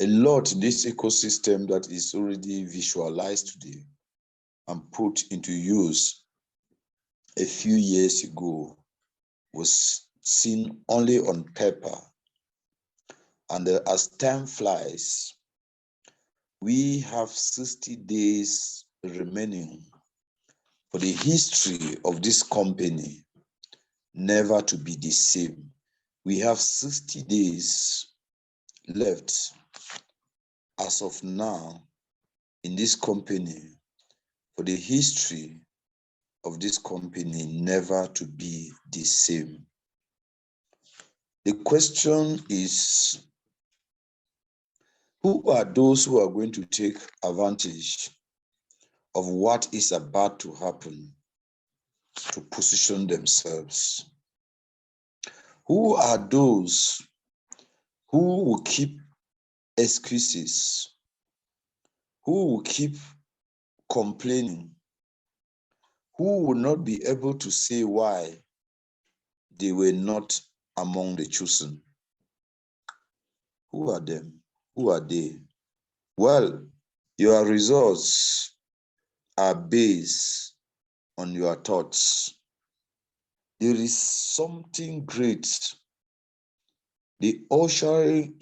a lot in this ecosystem that is already visualized today and put into use a few years ago was seen only on paper. And as time flies, we have 60 days remaining for the history of this company never to be the same. We have 60 days left as of now in this company for the history of this company never to be the same. The question is, who are those who are going to take advantage of what is about to happen to position themselves? Who are those who will keep excuses, who will keep complaining, who will not be able to say why they were not among the chosen? Who are them? Who are they? Well, your results are based on your thoughts. There is something great, the ushering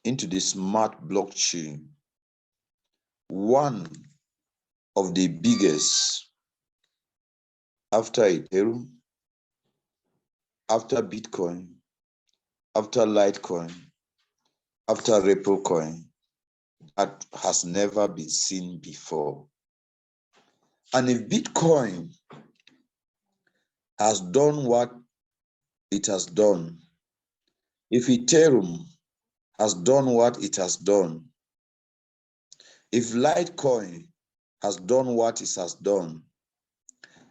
into the smart blockchain, one of the biggest after Ethereum, after Bitcoin, after Litecoin, after Ripple coin, that has never been seen before. And if Bitcoin has done what it has done, if Ethereum has done what it has done, if Litecoin has done what it has done,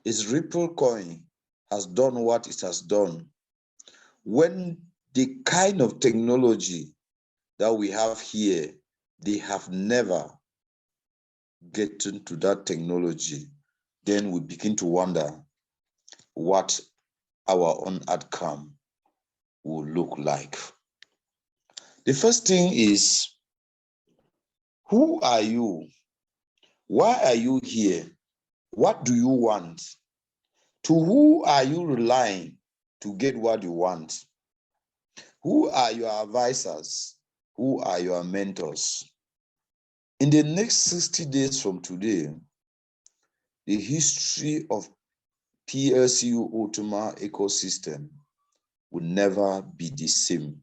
if Ripple coin has done what it has done, when the kind of technology that we have here, they have never gotten to that technology, then we begin to wonder what our own outcome will look like. The first thing is, who are you? Why are you here? What do you want? To who are you relying to get what you want? Who are your advisors? Who are your mentors? In the next 60 days from today, the history of PLCU Ultima ecosystem will never be the same.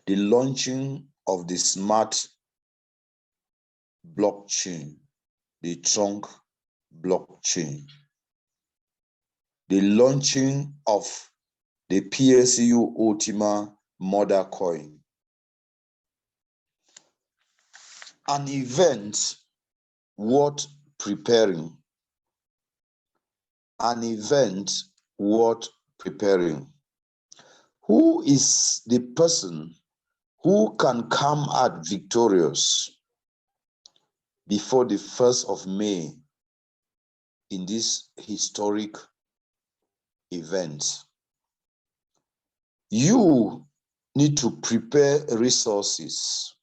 The launching of the smart blockchain, the trunk blockchain, the launching of the PLCU Ultima mother coin, an event worth preparing, an event worth preparing. Who is the person who can come out victorious before the 1st of May in this historic event? You need to prepare resources.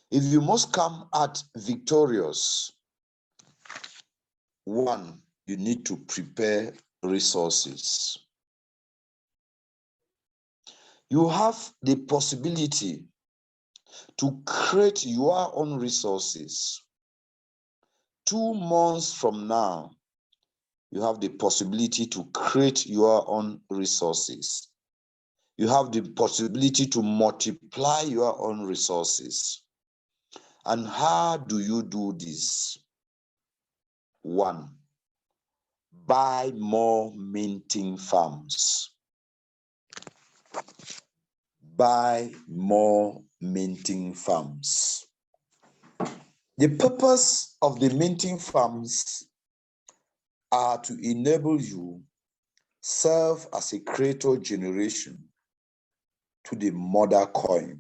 If you must come out victorious, one, you need to prepare resources. You have the possibility to create your own resources. 2 months from now, you have the possibility to create your own resources. You have the possibility to multiply your own resources. And how do you do this? 1, buy more minting farms. Buy more minting farms. The purpose of the minting farms are to enable you serve as a creator generation to the mother coin.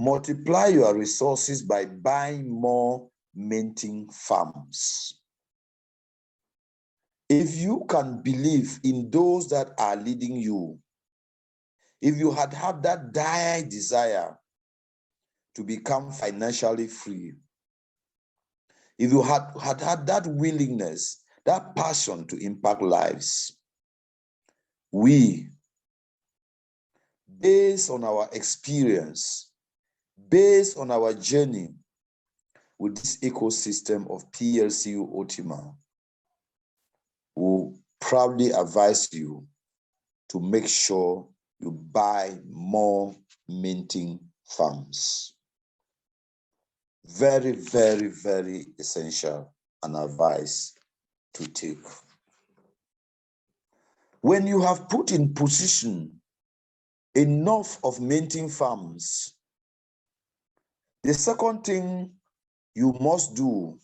Multiply your resources by buying more minting farms. If you can believe in those that are leading you, if you had had that dire desire to become financially free, if you had had that willingness, that passion to impact lives, we, based on our experience, based on our journey with this ecosystem of PLCU Ultima, will proudly advise you to make sure you buy more minting farms. Very, very, very essential and advice to take. When you have put in position enough of minting farms, the second thing you must do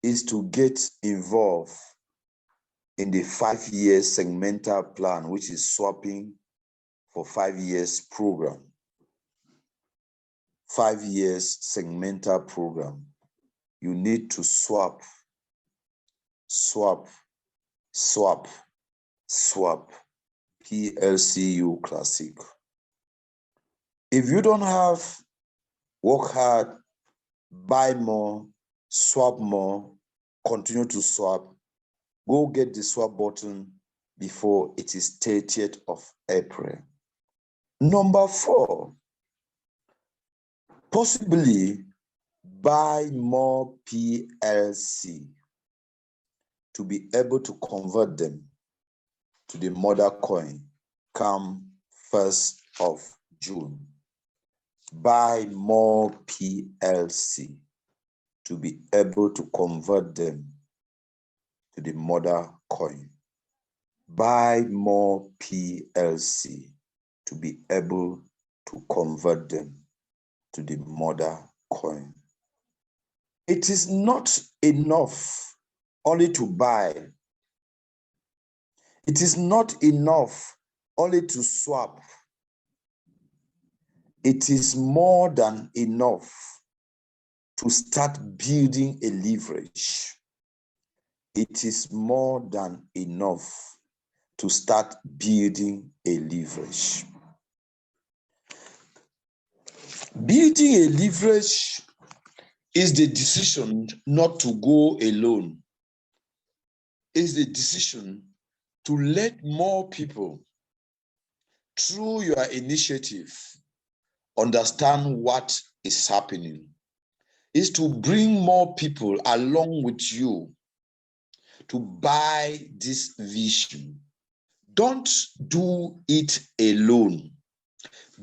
is to get involved in the 5-year segmental plan, which is swapping for 5 years program. 5 years segmental program. You need to swap, PLCU Classic. If you don't have, work hard, buy more, swap more, continue to swap. Go get the swap button before it is 30th of April. Number 4, possibly buy more PLC to be able to convert them to the mother coin come 1st of June. Buy more PLC to be able to convert them to the mother coin. Buy more PLC to be able to convert them to the mother coin. It is not enough only to buy. It is not enough only to swap. It is more than enough to start building a leverage. It is more than enough to start building a leverage. Building a leverage is the decision not to go alone. It's the decision to let more people, through your initiative, understand what is happening. Is to bring more people along with you to buy this vision. Don't do it alone.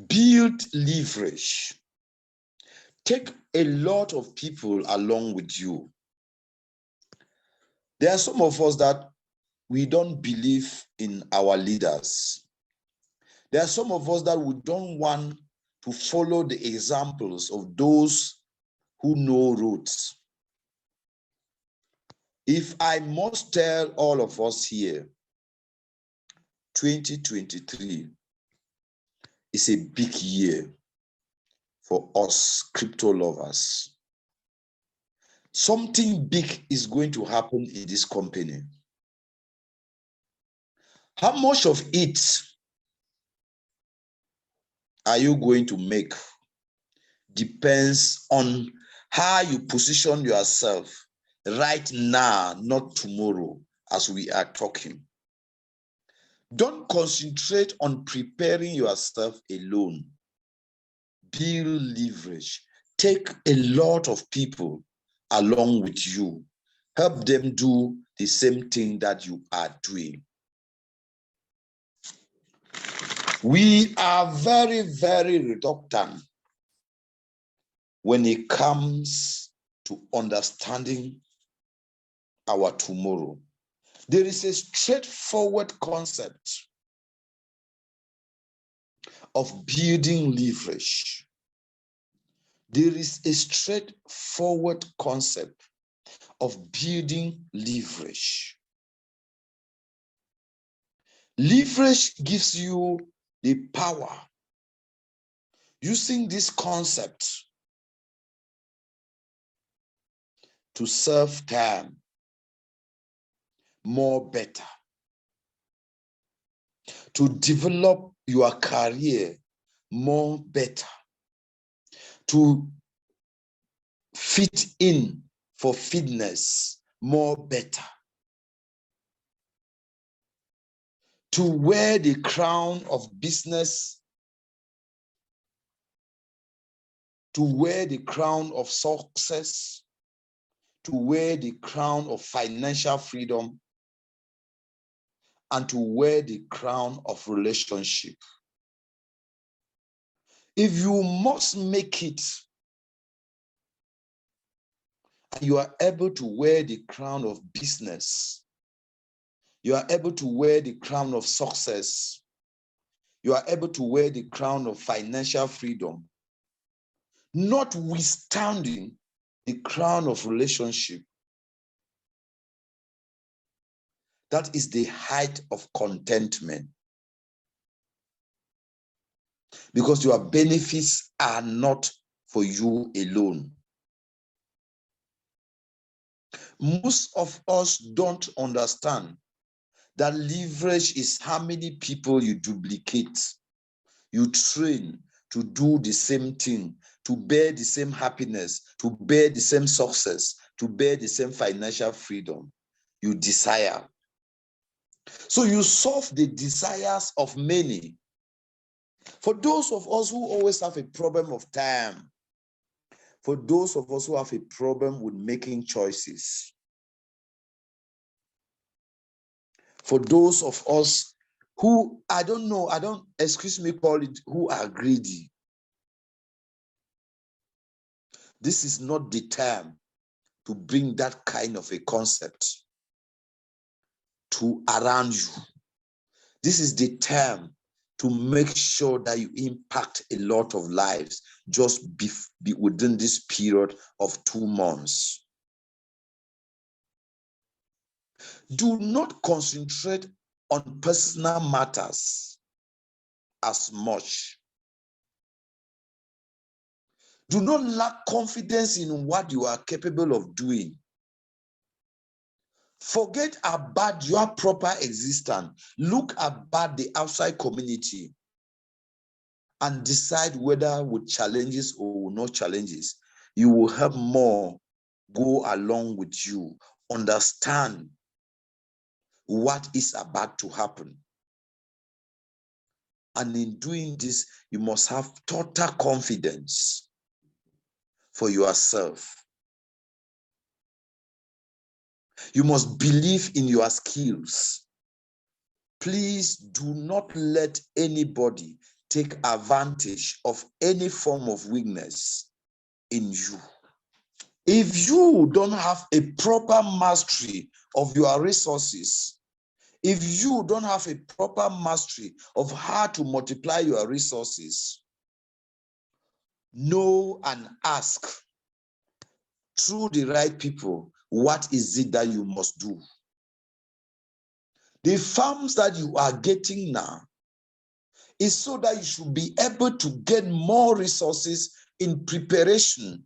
Build leverage. Take a lot of people along with you. There are some of us that we don't believe in our leaders. There are some of us that we don't want to follow the examples of those who know roads. If I must tell all of us here, 2023 is a big year for us crypto lovers. Something big is going to happen in this company. How much of it are you going to make depends on how you position yourself right now, not tomorrow, as we are talking. Don't concentrate on preparing yourself alone. Build leverage. Take a lot of people along with you. Help them do the same thing that you are doing. We are very, very reluctant when it comes to understanding our tomorrow. There is a straightforward concept of building leverage. There is a straightforward concept of building leverage. Leverage gives you the power, using this concept, to serve time more better, to develop your career more better, to fit in for fitness more better, to wear the crown of business, to wear the crown of success, to wear the crown of financial freedom, and to wear the crown of relationship. If you must make it, and you are able to wear the crown of business, you are able to wear the crown of success, you are able to wear the crown of financial freedom, notwithstanding the crown of relationship, that is the height of contentment. Because your benefits are not for you alone. Most of us don't understand that leverage is how many people you duplicate, you train to do the same thing, to bear the same happiness, to bear the same success, to bear the same financial freedom you desire. So you solve the desires of many. For those of us who always have a problem of time, for those of us who have a problem with making choices, for those of us who, excuse me, call it, who are greedy, this is not the time to bring that kind of a concept to around you. This is the time to make sure that you impact a lot of lives just be within this period of 2 months. Do not concentrate on personal matters as much. Do not lack confidence in what you are capable of doing. Forget about your proper existence. Look about the outside community and decide whether with challenges or no challenges, you will help more go along with you. Understand what is about to happen. And in doing this, you must have total confidence for yourself. You must believe in your skills. Please do not let anybody take advantage of any form of weakness in you. If you don't have a proper mastery of your resources, if you don't have a proper mastery of how to multiply your resources, know and ask through the right people, what is it that you must do? The farms that you are getting now is so that you should be able to get more resources in preparation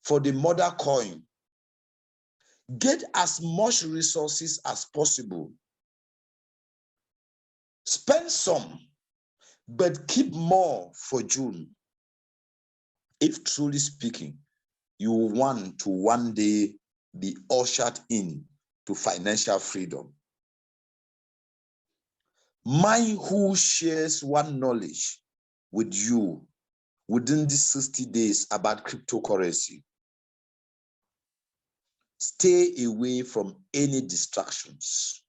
for the mother coin. Get as much resources as possible. Spend some, but keep more for June. If truly speaking, you want to one day be ushered in to financial freedom. Mine who shares one knowledge with you within these 60 days about cryptocurrency. Stay away from any distractions.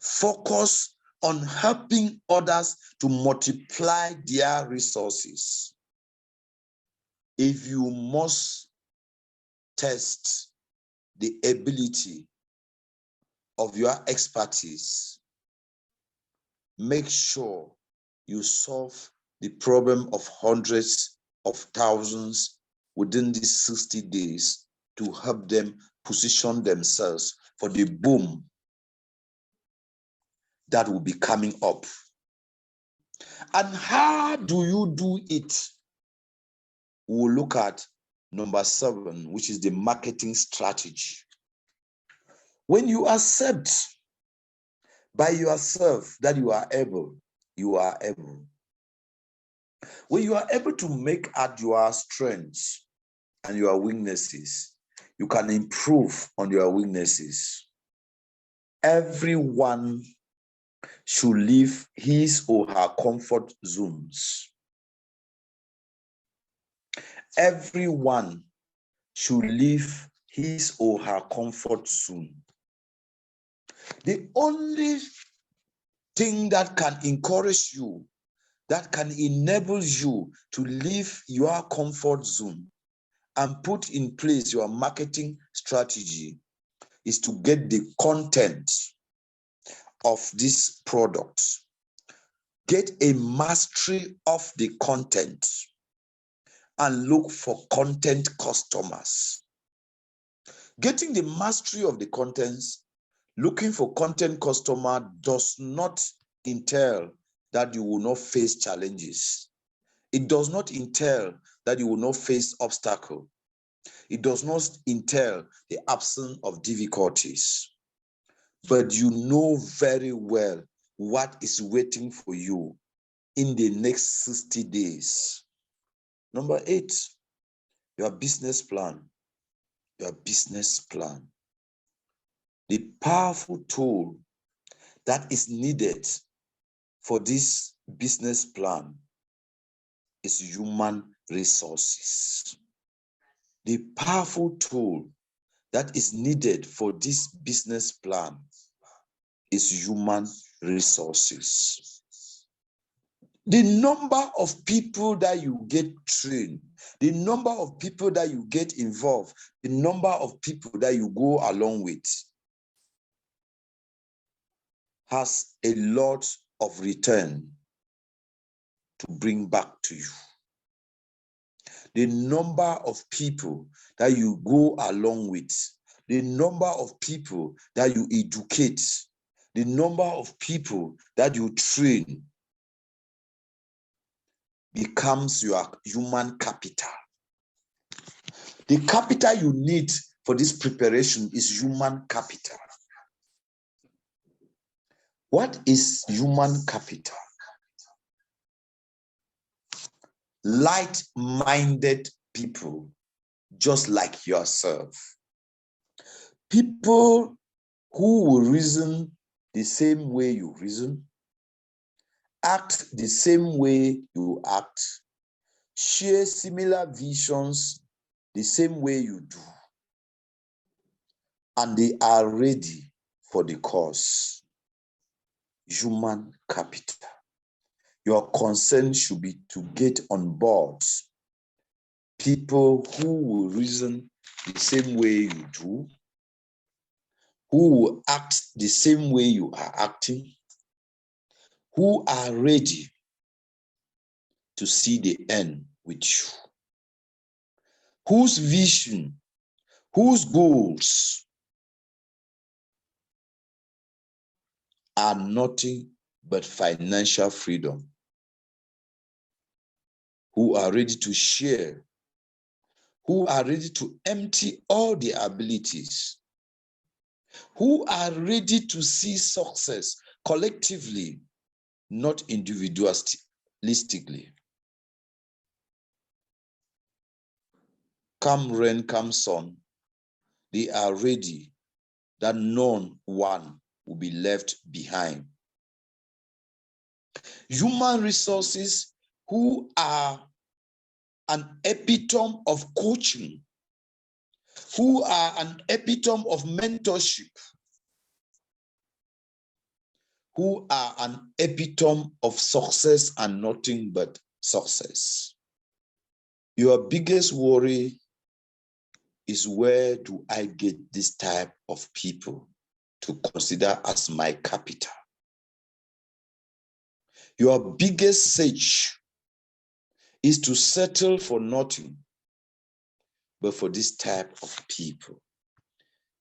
Focus on helping others to multiply their resources. If you must test the ability of your expertise, make sure you solve the problem of hundreds of thousands within these 60 days to help them position themselves for the boom that will be coming up. And how do you do it? We'll look at number 7, which is the marketing strategy. When you accept by yourself that you are able. You are able. When you are able to make out your strengths and your weaknesses, you can improve on your weaknesses. Everyone should leave his or her comfort zones. Everyone should leave his or her comfort zone. The only thing that can encourage you, that can enable you to leave your comfort zone and put in place your marketing strategy is to get the content of this product. Get a mastery of the content and look for content customers. Getting the mastery of the contents, looking for content customer does not entail that you will not face challenges. It does not entail that you will not face obstacles. It does not entail the absence of difficulties. But you know very well what is waiting for you in the next 60 days. Number 8, your business plan. Your business plan. The powerful tool that is needed for this business plan is human resources. The powerful tool that is needed for this business plan is human resources. The number of people that you get trained, the number of people that you get involved, the number of people that you go along with has a lot of return to bring back to you. The number of people that you go along with, the number of people that you educate, the number of people that you train becomes your human capital. The capital you need for this preparation is human capital. What is human capital? Like-minded people, just like yourself. People who will reason the same way you reason, act the same way you act, share similar visions the same way you do, and they are ready for the cause. Human capital. Your concern should be to get on board people who will reason the same way you do, who will act the same way you are acting, who are ready to see the end with you, whose vision, whose goals are nothing but financial freedom, who are ready to share, who are ready to empty all their abilities, who are ready to see success collectively, not individualistically. Come rain, come sun, they are ready that none one will be left behind. Human resources who are an epitome of coaching, who are an epitome of mentorship, who are an epitome of success and nothing but success. Your biggest worry is, where do I get this type of people to consider as my capital? Your biggest search is to settle for nothing but for this type of people.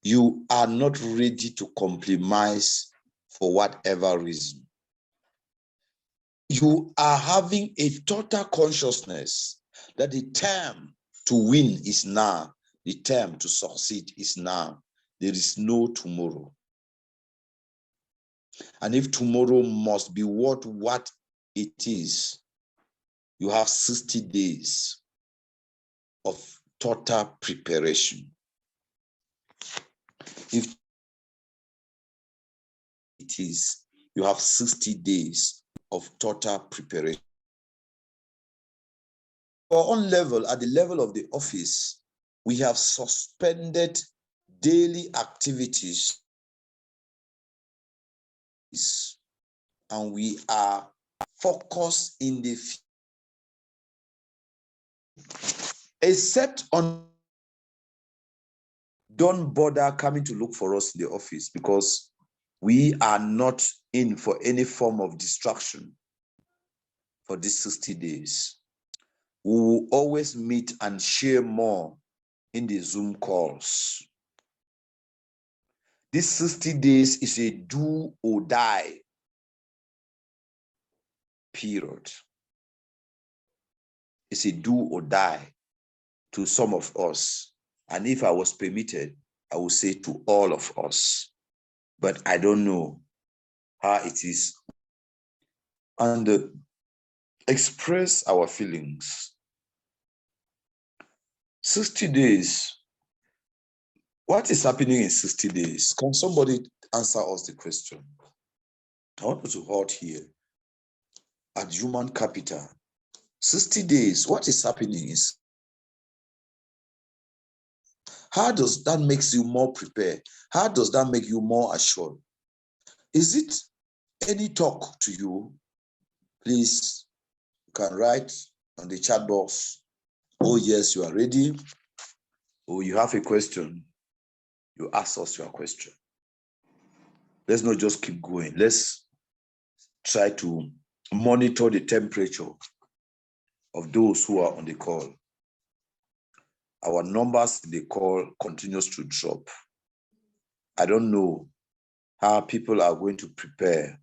You are not ready to compromise for whatever reason. You are having a total consciousness that the time to win is now, the time to succeed is now. There is no tomorrow. And if tomorrow must be what it is, you have 60 days of total preparation. If it is, you have 60 days of total preparation. Our own level, at the level of the office, we have suspended daily activities and we are focused in the except on. Don't bother coming to look for us in the office because we are not in for any form of distraction for these 60 days. We will always meet and share more in the Zoom calls. This 60 days is a do or die period. It's a do or die to some of us. And if I was permitted, I would say to all of us. But I don't know how it is. And express our feelings. 60 days. What is happening in 60 days? Can somebody answer us the question? I want to halt here at human capital. 60 days, what is happening is, how does that make you more prepared? How does that make you more assured? Is it any talk to you? Please, you can write on the chat box. Oh, yes, you are ready. Or you have a question. You ask us your question. Let's not just keep going. Let's try to monitor the temperature of those who are on the call. Our numbers in the call continues to drop. I don't know how people are going to prepare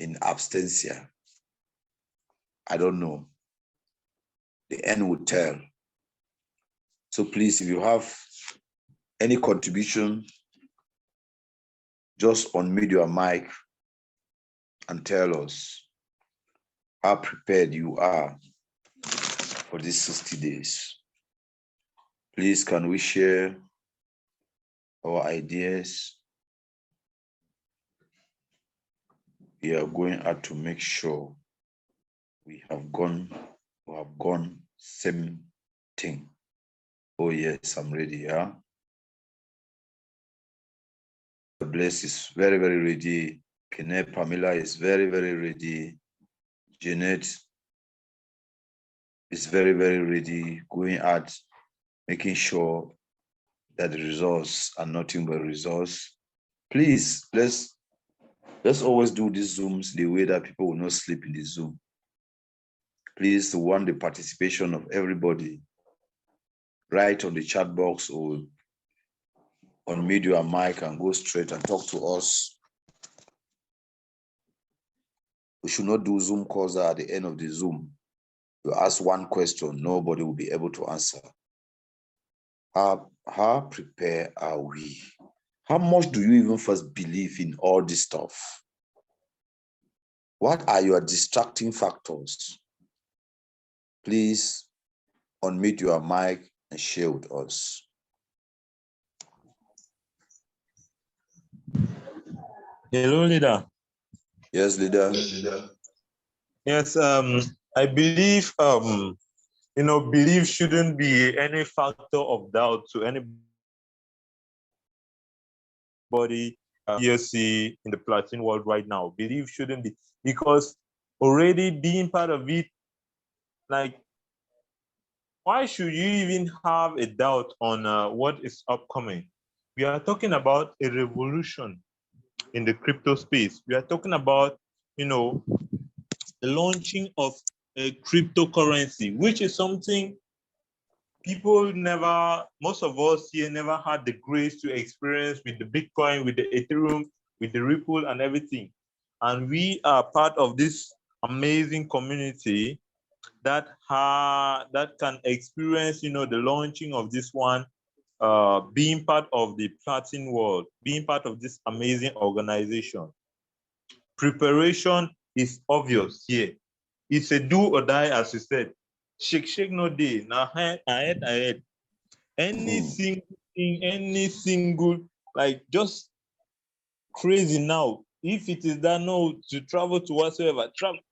in absentia. I don't know. The end will tell. So please, if you have any contribution, just unmute your mic and tell us how prepared you are for these 60 days. Please, can we share our ideas? We are going out to make sure we have gone same thing. Oh yes, I'm ready, yeah? Bless is very, very ready. Kene Pamela is very, very ready. Jeanette is very, very ready, going out, making sure that the results are nothing but results. Please, let's always do these Zooms the way that people will not sleep in the Zoom. Please want the participation of everybody. Write on the chat box or unmute your mic and go straight and talk to us. We should not do Zoom calls at the end of the Zoom. You ask one question, nobody will be able to answer. How prepared are we? How much do you even first believe in all this stuff? What are your distracting factors? Please unmute your mic and share with us. Hello, leader. Yes, leader. Yes, I believe, belief shouldn't be any factor of doubt to anybody PLC in the Platin world right now. Belief shouldn't be, because already being part of it, like, why should you even have a doubt on what is upcoming? We are talking about a revolution in the crypto space. We are talking about, the launching of a cryptocurrency, which is something most of us here never had the grace to experience with the Bitcoin, with the Ethereum, with the Ripple and everything. And we are part of this amazing community that can experience, the launching of this one, being part of the Platin world, being part of this amazing organization. Preparation is obvious here. It's a do or die, as you said. Shake no day. Now ahead. Any single thing, any single, like, just crazy now. If it is that, no, to travel to whatsoever,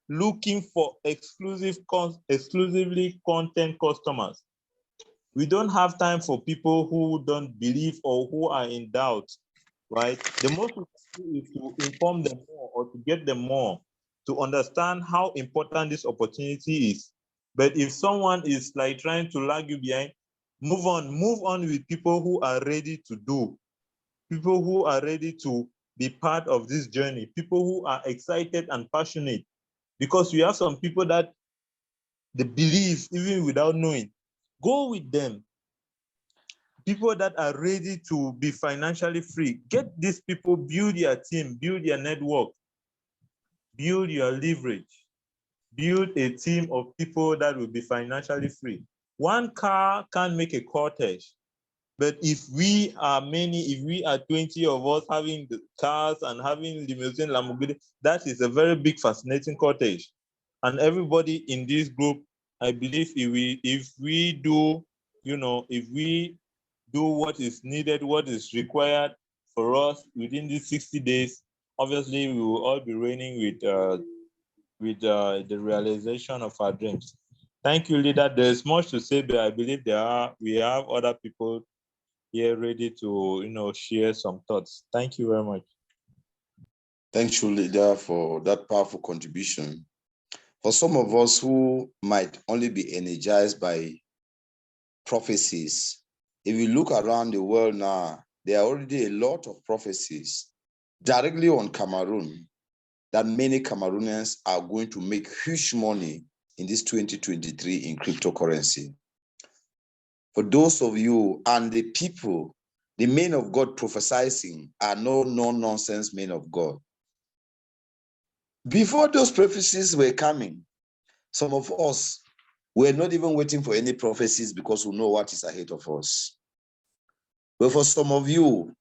looking for exclusively content customers. We don't have time for people who don't believe or who are in doubt, right? The most we can do is to inform them more or to get them more to understand how important this opportunity is. But if someone is like trying to lag you behind, move on with people who are ready to do, people who are ready to be part of this journey, people who are excited and passionate. Because we have some people that they believe even without knowing. Go with them. People that are ready to be financially free. Get these people, build your team, build your network, build your leverage, build a team of people that will be financially free. One car can't make a cortege. But if we are many, if we are 20 of us having the cars and having limousine, Lamborghini, that is a very big, fascinating cortege. And everybody in this group, I believe if we do, if we do what is needed, what is required for us within these 60 days, obviously we will all be reigning with the realization of our dreams. Thank you, leader. There's much to say, but I believe we have other people here ready to share some thoughts. Thank you very much. Thank you, leader, for that powerful contribution. For some of us who might only be energized by prophecies, if you look around the world now, there are already a lot of prophecies directly on Cameroon that many Cameroonians are going to make huge money in this 2023 in cryptocurrency. For those of you and the people, the men of God prophesying are no nonsense men of God. Before those prophecies were coming, some of us were not even waiting for any prophecies because we know what is ahead of us. But for some of you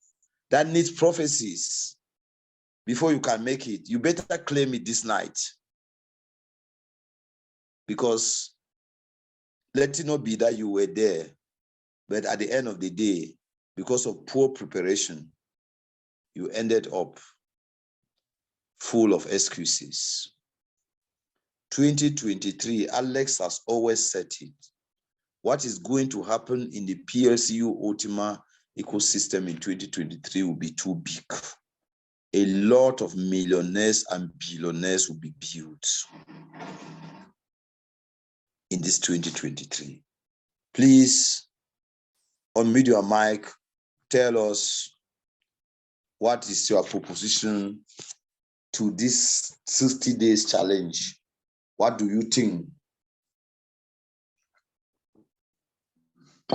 that needs prophecies before you can make it, you better claim it this night. Because let it not be that you were there, but at the end of the day, because of poor preparation, you ended up full of excuses. 2023, Alex has always said it. What is going to happen in the PLCU Ultima ecosystem in 2023 will be too big. A lot of millionaires and billionaires will be built in this 2023. Please unmute your mic. Tell us what is your proposition to this 60 days challenge. What do you think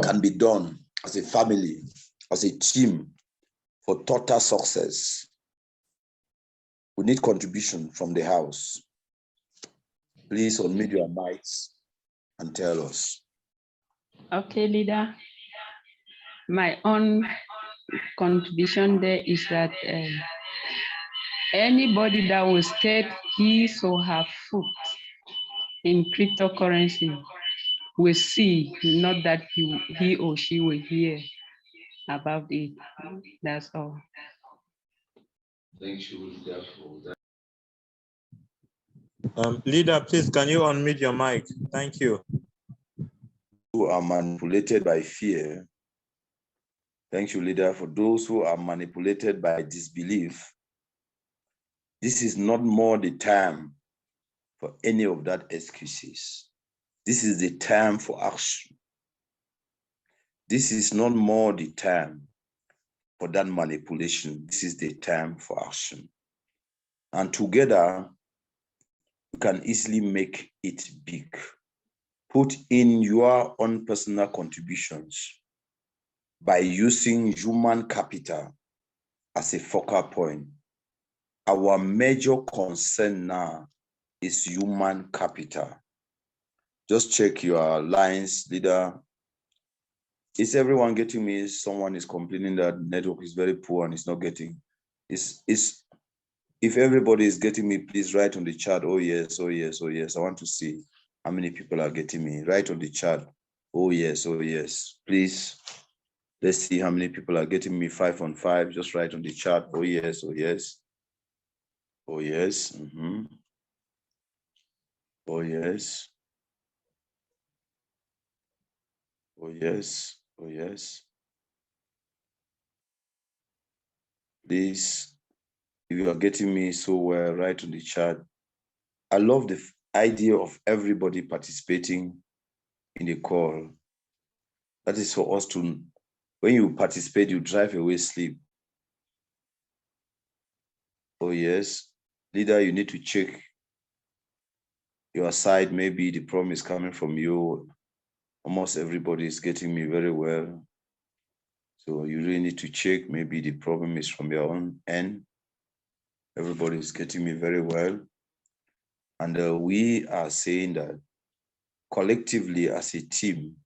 can be done as a family, as a team for total success? We need contribution from the house. Please unmute your mics and tell us. Okay, leader. My own contribution there is that anybody that will state his or her foot in cryptocurrency will see, not that he or she will hear about it. That's all. Thank you, leader, for that. Leader, please, can you unmute your mic? Thank you. Who are manipulated by fear. Thank you, leader, for those who are manipulated by disbelief. This is not more the time for any of that excuses. This is the time for action. This is not more the time for that manipulation. This is the time for action. And together, you can easily make it big. Put in your own personal contributions by using human capital as a focal point. Our major concern now is human capital. Just check your lines, leader. Is everyone getting me? Someone is complaining that network is very poor and it's not getting. If If everybody is getting me, please write on the chat. Oh yes, oh yes, oh yes. I want to see how many people are getting me. Write on the chat. Oh yes, oh yes. Please, let's see how many people are getting me 5 on 5. Just write on the chat. Oh yes, oh yes. Oh yes. Oh yes. Oh yes. Oh yes. Please, if you are getting me so well, write on the chat. I love the idea of everybody participating in the call. That is for us to, when you participate, you drive away sleep. Oh yes, leader, you need to check your side. Maybe the problem is coming from you. Almost everybody is getting me very well. So you really need to check. Maybe the problem is from your own end. Everybody is getting me very well. And we are saying that collectively as a team,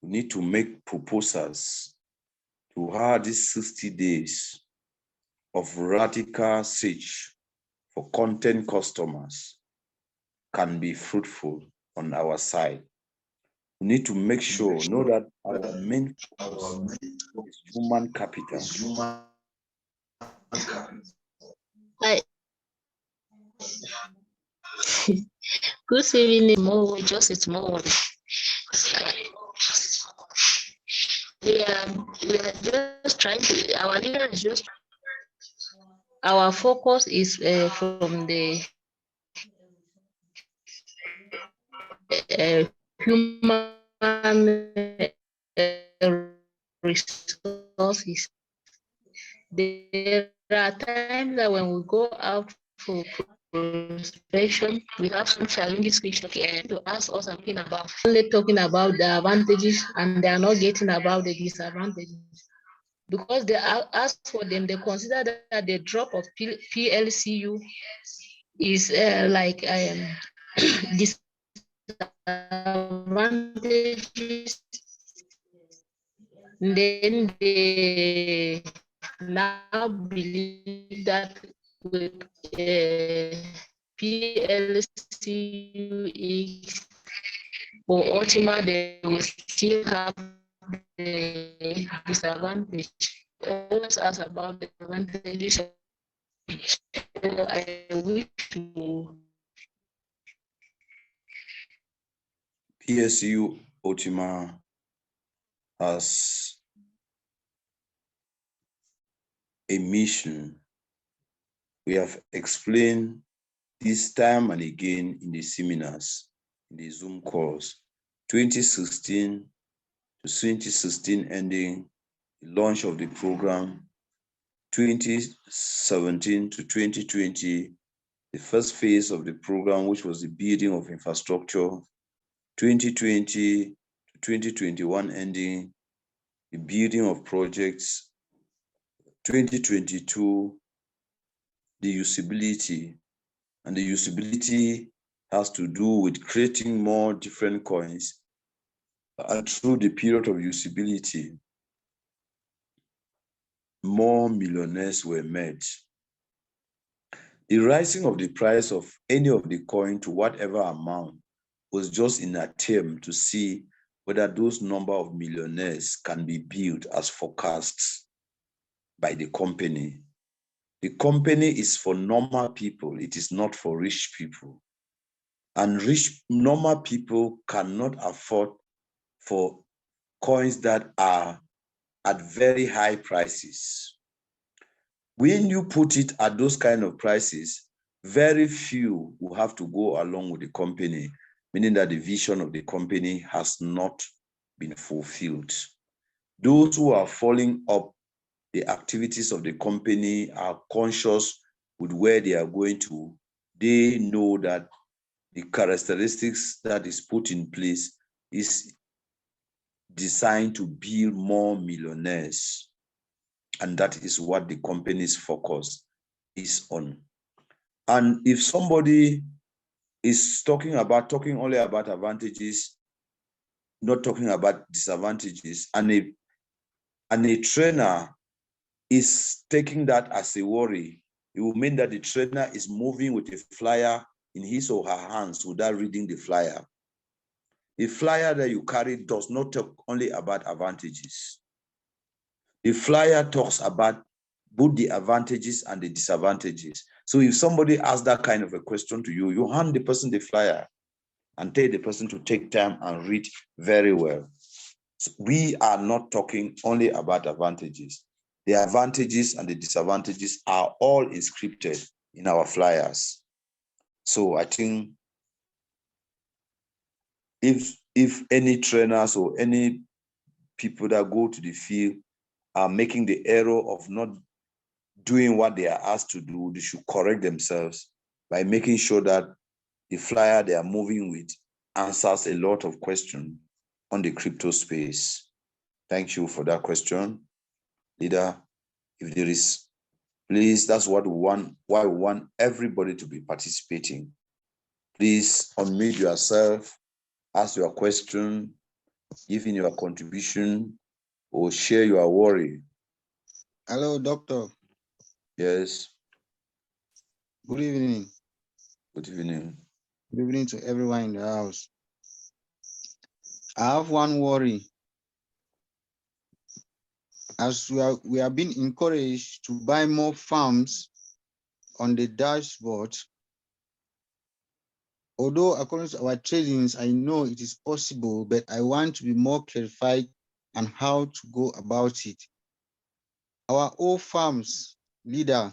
we need to make proposals to how these 60 days of radical search for content customers can be fruitful on our side. We need to make sure, know that our main focus is human capital. Hi. Good evening, tomorrow, just tomorrow. We are just trying to, our leader is just, our focus is from the human resources. There are times that when we go out for prospection, we have some challenges which to ask us something about. Only talking about the advantages and they are not getting about the disadvantages. Because they ask for them, they consider that the drop of PLCU is like disadvantages. Then they now believe that with PLCU for Ultima, they will still have the disadvantage. Always ask about the advantages. So I wish to PSU Ultima has a mission. We have explained this time and again in the seminars, in the Zoom calls. 2016 to 2016 ending, the launch of the program. 2017 to 2020, the first phase of the program, which was the building of infrastructure. 2020 to 2021 ending, the building of projects. 2022, the usability. And the usability has to do with creating more different coins. And through the period of usability, more millionaires were made. The rising of the price of any of the coin to whatever amount was just an attempt to see whether those number of millionaires can be built as forecasts by the company. The company is for normal people. It is not for rich people. And normal people cannot afford for coins that are at very high prices. When you put it at those kind of prices, very few will have to go along with the company, meaning that the vision of the company has not been fulfilled. Those who are following up the activities of the company are conscious with where they are going to. They know that the characteristics that is put in place is designed to build more millionaires. And that is what the company's focus is on. And if somebody is talking only about advantages, not talking about disadvantages, and a trainer is taking that as a worry, it will mean that the trainer is moving with a flyer in his or her hands without reading the flyer. The flyer that you carry does not talk only about advantages. The flyer talks about both the advantages and the disadvantages. So if somebody asks that kind of a question to you, you hand the person the flyer and tell the person to take time and read very well. So we are not talking only about advantages. The advantages and the disadvantages are all inscripted in our flyers. So I think if any trainers or any people that go to the field are making the error of not doing what they are asked to do, they should correct themselves by making sure that the flyer they are moving with answers a lot of questions on the crypto space. Thank you for that question, leader. If there is, please, that's what we want, why we want everybody to be participating. Please unmute yourself, ask your question, give in your contribution, or share your worry. Hello, doctor. Yes. Good evening. Good evening. Good evening to everyone in the house. I have one worry. As we are being encouraged to buy more farms on the dashboard, although according to our tradings, I know it is possible, but I want to be more clarified on how to go about it. Our old farms, leader,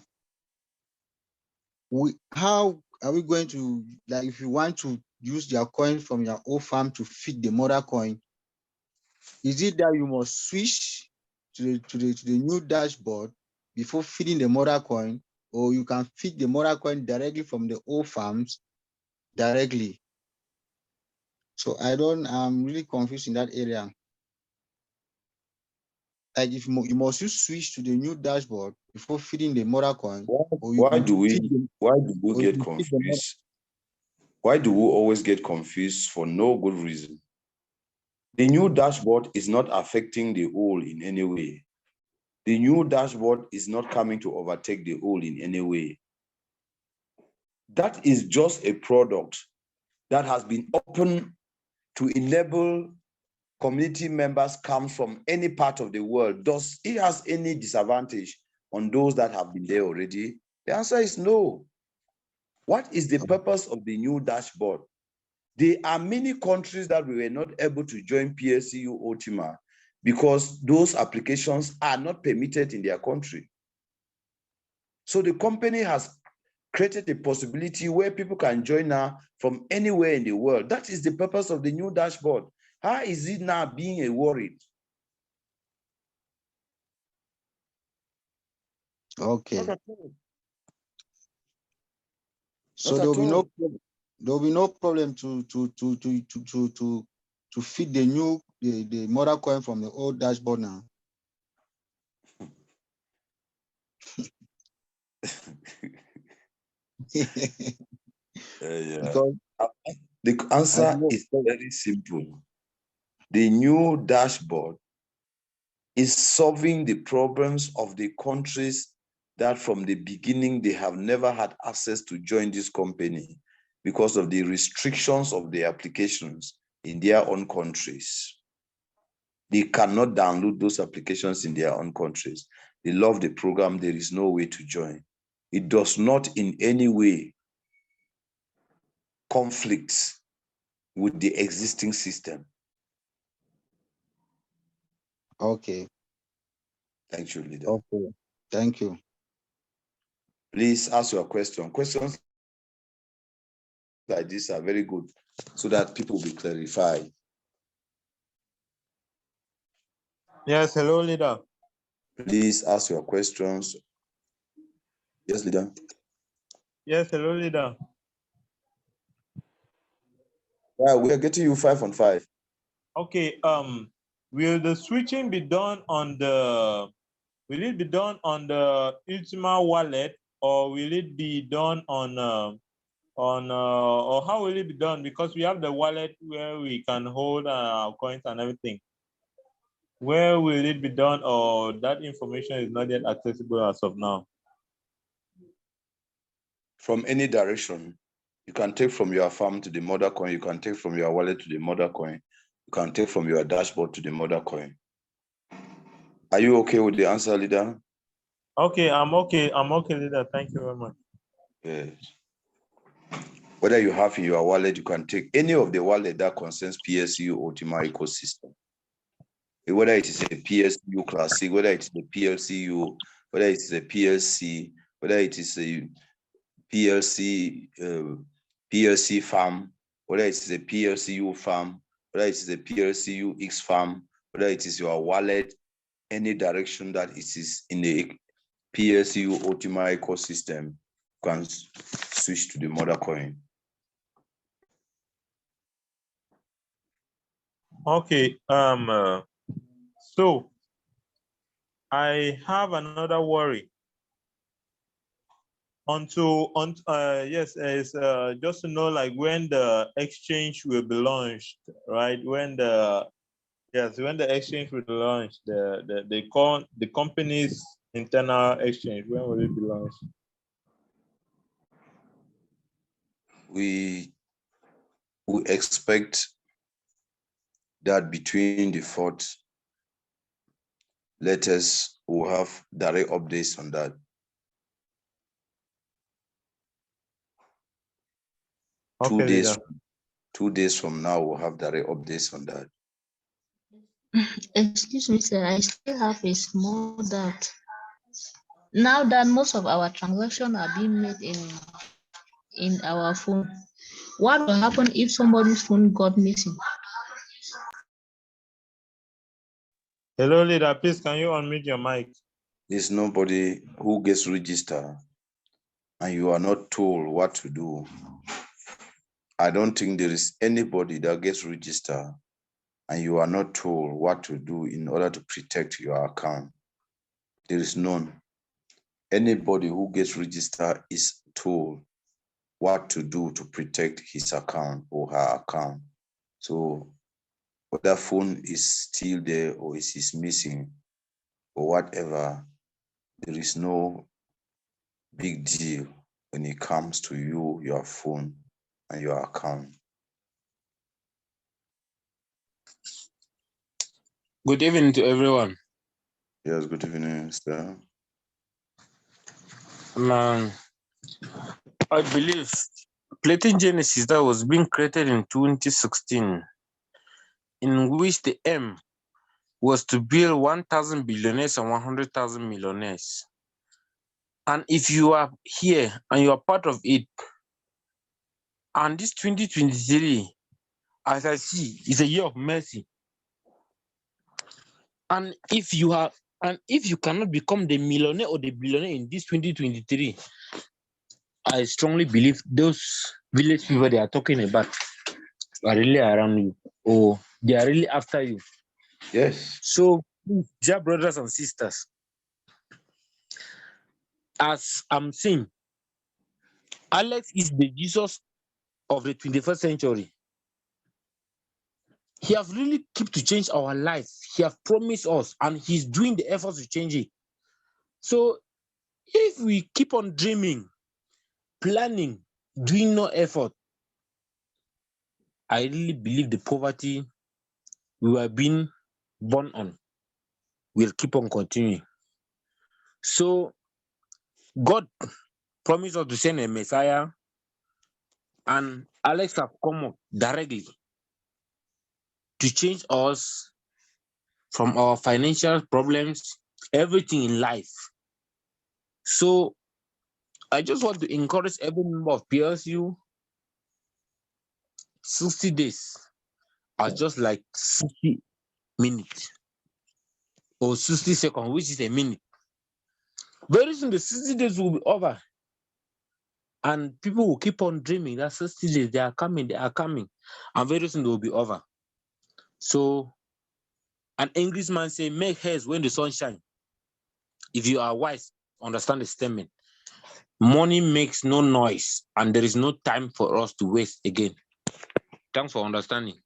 how are we going to, like, if you want to use their coin from your old farm to feed the mother coin, is it that you must switch to the new dashboard before feeding the mother coin, or you can feed the mother coin directly from the old farms directly? So I'm really confused in that area. Like, if you must switch to the new dashboard before feeding the mother coin, or you Why can do we feed them, get confused? Why do we always get confused for no good reason? The new dashboard is not affecting the old in any way. The new dashboard is not coming to overtake the old in any way. That is just a product that has been open to enable community members come from any part of the world. Does it has any disadvantage on those that have been there already? The answer is no. What is the purpose of the new dashboard? There are many countries that we were not able to join PLCU Ultima because those applications are not permitted in their country. So the company has created a possibility where people can join now from anywhere in the world. That is the purpose of the new dashboard. How is it now being a worry? okay. Not at all. So Not there at will all. be no problem to feed the mother coin from the old dashboard now. Yeah. Because The answer is very simple. The new dashboard is solving the problems of the countries that from the beginning they have never had access to join this company because of the restrictions of the applications in their own countries. They cannot download those applications in their own countries. They love the program, there is no way to join. It does not in any way conflict with the existing system. okay. Thank you, leader. Okay. Thank you. Please ask your question. Questions like this are very good so that people will be clarified. Yes, hello, leader. Please ask your questions. Yes, leader. Yes, hello, leader. Yeah, we are getting you 5 on 5. Okay, will the switching be done on the, will it be done on the Ultima wallet, or will it be done on or how will it be done? Because we have the wallet where we can hold our coins and everything. Where will it be done, or that information is not yet accessible as of now? from any direction. You can take from your farm to the mother coin. You can take from your wallet to the mother coin. You can take from your dashboard to the mother coin. Are you okay with the answer, leader? Okay, I'm okay. I'm okay, leader. Thank you very much. Yes. Whether you have in your wallet, you can take any of the wallet that concerns PLCU Ultima ecosystem. Whether it is a PLCU Classic, whether it is a PLCU, whether it is a PLC, whether it is a PLC farm, whether it is a PLCU farm, whether it is a PLCU X farm, whether it is your wallet, any direction that it is in the PLCU Ultima ecosystem, you can switch to the mother coin. Okay. So I have another worry. Yes, is just to know like when the exchange will be launched, right? When the exchange will be launched, the company's internal exchange, when will it be launched? We expect that between the fourth letters, we'll have direct updates on that. Okay, 2 days from now, we'll have direct updates on that. Excuse me, sir. I still have a small doubt. Now that most of our transactions are being made in our phone, what will happen if somebody's phone got missing? Hello, leader. Please, can you unmute your mic? There's nobody who gets registered and you are not told what to do. I don't think there is anybody that gets registered and you are not told what to do in order to protect your account. There is none. Anybody who gets registered is told what to do to protect his account or her account. So whether phone is still there or is missing or whatever, there is no big deal when it comes to you, your phone, and your account. Good evening to everyone. Yes, good evening, sir. I believe Platin Genesis that was being created in 2016, in which the aim was to build 1,000 billionaires and 100,000 millionaires. And if you are here and you are part of it, and this 2023, as I see, is a year of mercy. And if you cannot become the millionaire or the billionaire in this 2023, I strongly believe those village people they are talking about are really around you, or they are really after you. Yes. So, dear brothers and sisters, as I'm saying, Alex is the Jesus of the 21st century. He has really kept to change our life. He has promised us, and he's doing the efforts to change it. So, if we keep on dreaming, planning, doing no effort, I really believe the poverty we were being born on will keep on continuing. So, God promised us to send a Messiah, and Alex have come up directly to change us from our financial problems, everything in life. So, I just want to encourage every member of PLCU, 60 days are just like 60 minutes or 60 seconds, which is a minute. Very soon, the 60 days will be over. And people will keep on dreaming that 60 days, they are coming. And very soon, they will be over. So, an Englishman say, make haste when the sun shines. If you are wise, understand the statement. Money makes no noise, and there is no time for us to waste again. Thanks for understanding.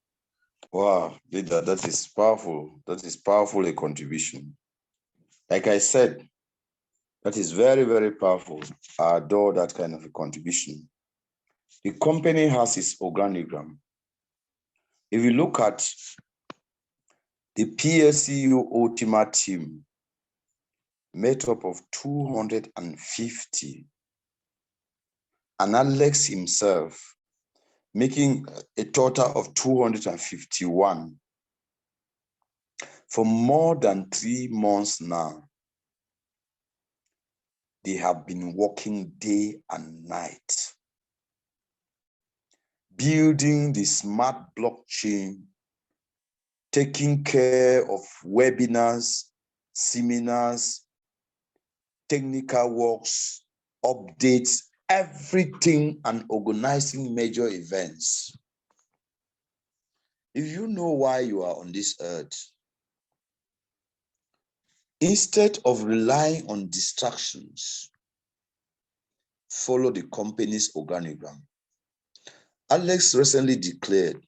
Wow, leader, that is powerful. That is powerful, a contribution. Like I said, That is very, very powerful. I adore that kind of a contribution. The company has its organigram. If you look at the PLCU Ultima team, made up of 250, and Alex himself making a total of 251 for more than 3 months now. They have been working day and night, building the smart blockchain, taking care of webinars, seminars, technical works, updates, everything, and organizing major events. If you know why you are on this earth, instead of relying on distractions, follow the company's organigram. Alex recently declared,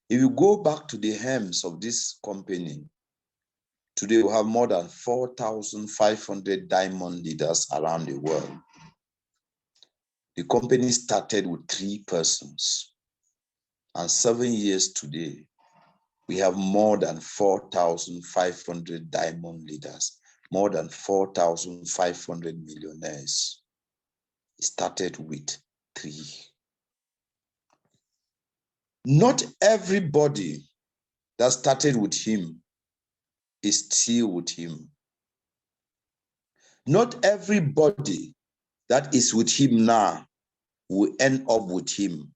if you go back to the helms of this company, today we have more than 4,500 diamond leaders around the world. The company started with 3 persons, and 7 years today, we have more than 4,500 diamond leaders, more than 4,500 millionaires. It started with 3. Not everybody that started with him is still with him. Not everybody that is with him now will end up with him.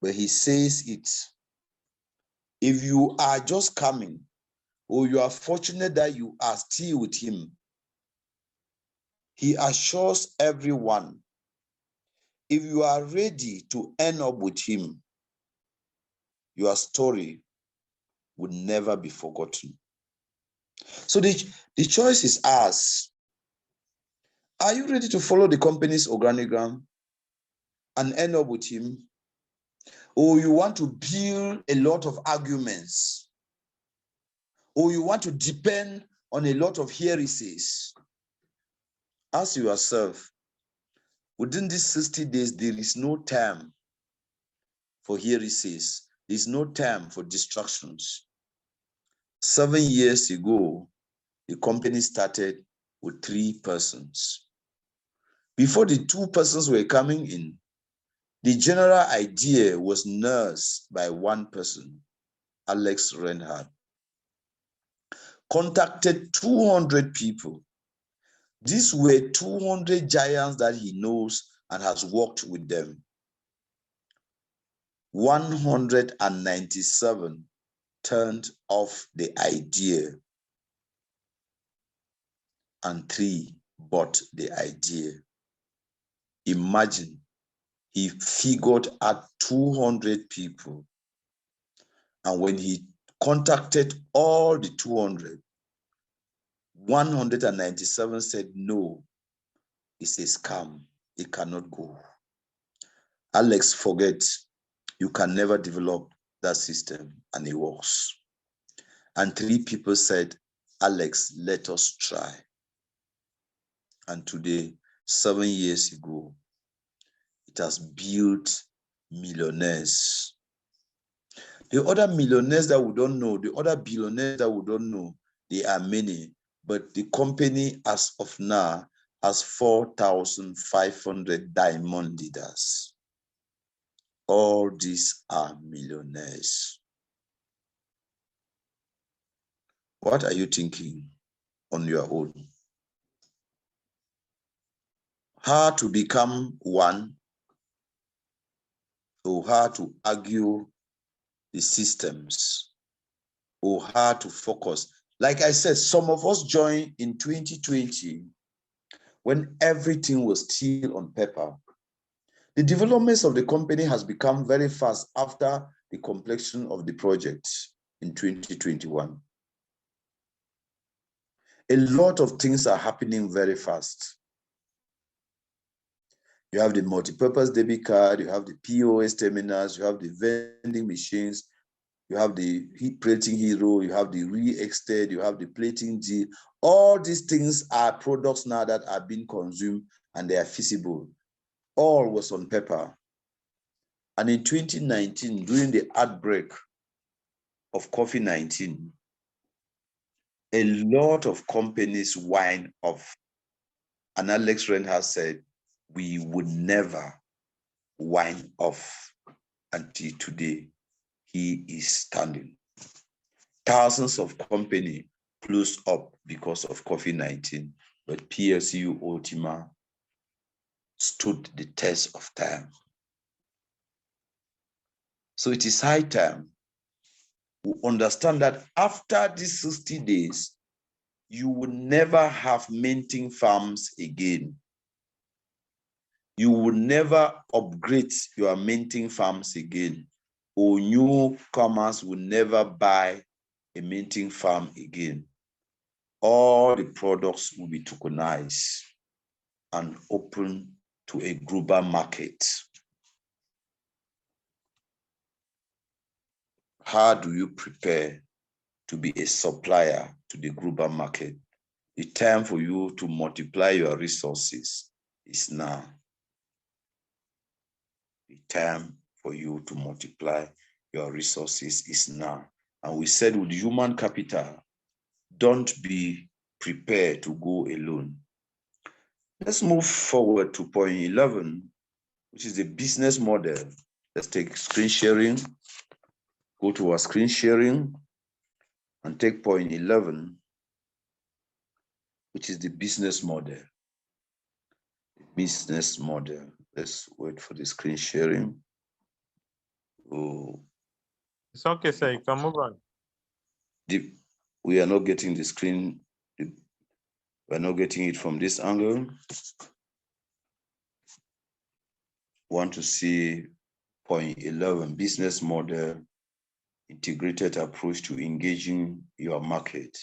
But he says it. If you are just coming, or you are fortunate that you are still with him, he assures everyone, if you are ready to end up with him, your story would never be forgotten. So the choice is ours. Are you ready to follow the company's organigram and end up with him? Or you want to build a lot of arguments? Or you want to depend on a lot of heresies? Ask yourself, within these 60 days, there is no time for heresies. There is no time for distractions. 7 years ago, the company started with 3 persons. Before the 2 persons were coming in, the general idea was nursed by 1 person, Alex Reinhardt. Contacted 200 people. These were 200 giants that he knows and has worked with them. 197 turned off the idea, and 3 bought the idea. Imagine, he figured out 200 people, and when he contacted all the 200, 197 said, no, it's a scam. It cannot go. Alex, forget, you can never develop that system, and it works. And 3 people said, Alex, let us try. And today, 7 years ago, it has built millionaires. The other millionaires that we don't know, the other billionaires that we don't know, they are many, but the company as of now has 4,500 diamond leaders. All these are millionaires. What are you thinking on your own? How to become one, or how to argue the systems, or how to focus. Like I said, some of us joined in 2020 when everything was still on paper. The developments of the company has become very fast after the completion of the project in 2021. A lot of things are happening very fast. You have the multi-purpose debit card, you have the POS terminals, you have the vending machines, you have the heat plating hero, you have the re-extend, you have the plating G. All these things are products now that are being consumed and they are feasible. All was on paper. And in 2019, during the outbreak of COVID-19, a lot of companies wind off. And Alex Reinhardt said, we would never wind off until today. He is standing. Thousands of companies closed up because of COVID-19, but PLCU Ultima stood the test of time. So it is high time we understand that after these 60 days, you will never have minting farms again. You will never upgrade your minting farms again, or newcomers will never buy a minting farm again. All the products will be tokenized and open to a global market. How do you prepare to be a supplier to the global market? The time for you to multiply your resources is now. The time for you to multiply your resources is now. And we said with human capital, don't be prepared to go alone. Let's move forward to point 11, which is the business model. Let's take screen sharing. Go to our screen sharing and take point 11, which is the business model. Business model. Let's wait for the screen sharing. Oh, It's okay, sir. You can move on. We are not getting the screen. We're not getting it from this angle. Want to see point 11, business model, integrated approach to engaging your market.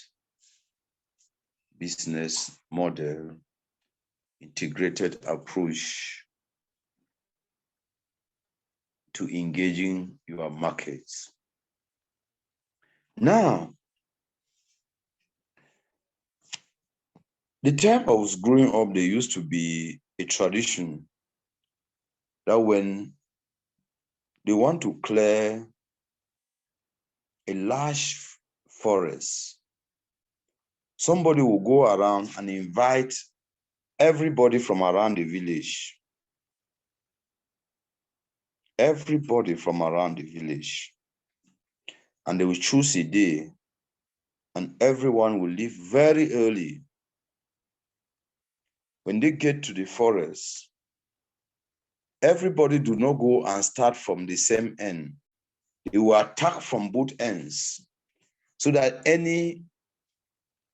Business model, integrated approach to engaging your markets. Now, the time I was growing up, there used to be a tradition that when they want to clear a large forest, somebody will go around and invite everybody from around the village. Everybody from around the village. And they will choose a day and everyone will leave very early. When they get to the forest, everybody do not go and start from the same end. They will attack from both ends so that any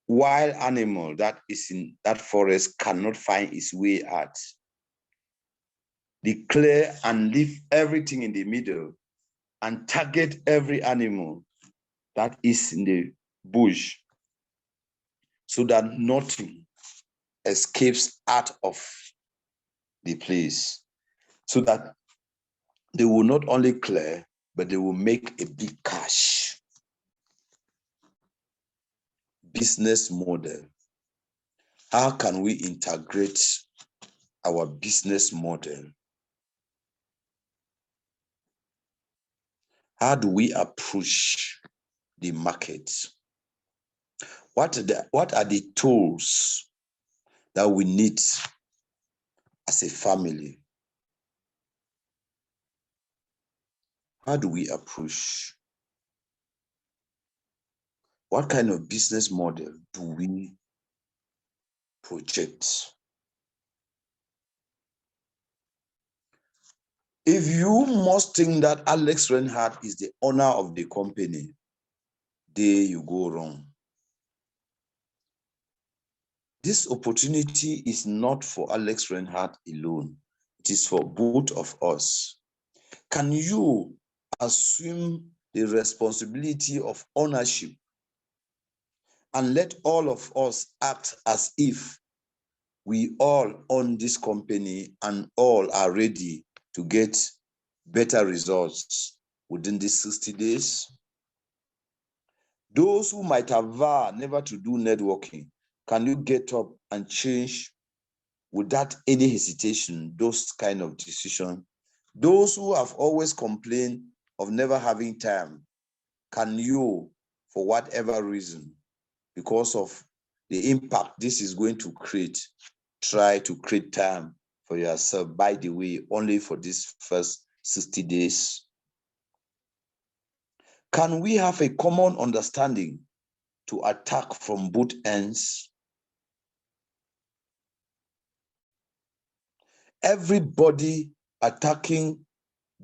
wild animal that is in that forest cannot find its way out. They clear and leave everything in the middle and target every animal that is in the bush so that nothing escapes out of the place, so that they will not only clear, but they will make a big cash. Business model. How can we integrate our business model? How do we approach the market? What are the tools that we need as a family? How do we approach? What kind of business model do we project? If you must think that Alex Reinhardt is the owner of the company, there you go wrong. This opportunity is not for Alex Reinhardt alone. It is for both of us. Can you assume the responsibility of ownership and let all of us act as if we all own this company and all are ready to get better results within these 60 days? Those who might have vowed never to do networking, can you get up and change without any hesitation those kind of decisions? Those who have always complained of never having time, can you, for whatever reason, because of the impact this is going to create, try to create time for yourself, by the way, only for this first 60 days? Can we have a common understanding to attack from both ends? Everybody attacking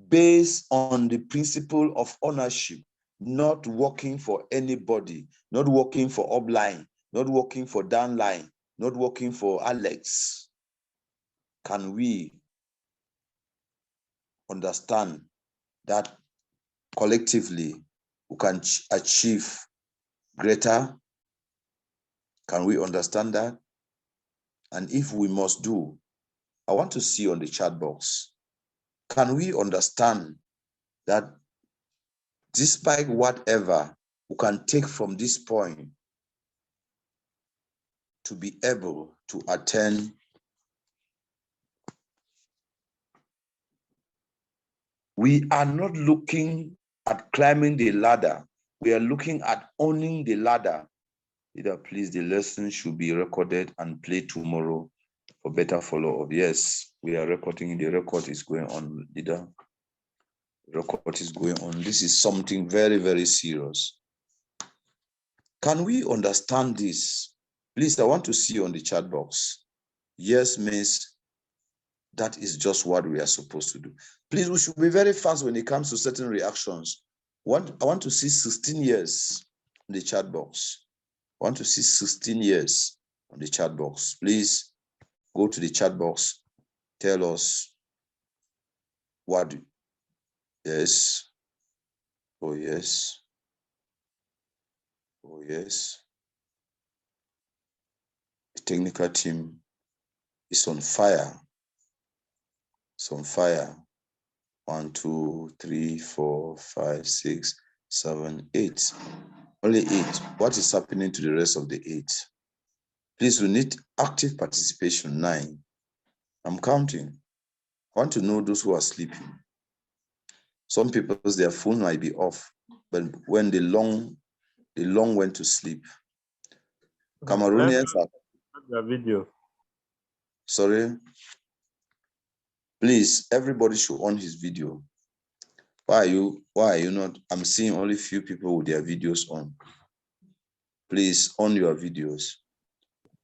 based on the principle of ownership, not working for anybody, not working for upline, not working for downline, not working for Alex. Can we understand that collectively we can achieve greater? Can we understand that? And if we must do, I want to see on the chat box, can we understand that despite whatever we can take from this point to be able to attain we are not looking at climbing the ladder. We are looking at owning the ladder. Leader, please, the lesson should be recorded and played tomorrow for better follow-up. Yes, we are recording. The record is going on, leader. Record is going on. This is something very, very serious. Can we understand this? Please, I want to see on the chat box. Yes means that is just what we are supposed to do. Please, we should be very fast when it comes to certain reactions. I want to see 16 years in the chat box. I want to see 16 years on the chat box. Please go to the chat box. Tell us what. Yes. Oh, yes. Oh, yes. The technical team is on fire. It's on fire. 1, 2, 3, 4, 5, 6, 7, 8. Only 8. What is happening to the rest of the 8? Please, we need active participation. 9. I'm counting. I want to know those who are sleeping. Some people's their phone might be off, but when they long went to sleep. Cameroonians are the video. Sorry. Please, everybody should on his video. Why are you not? I'm seeing only few people with their videos on. Please on your videos.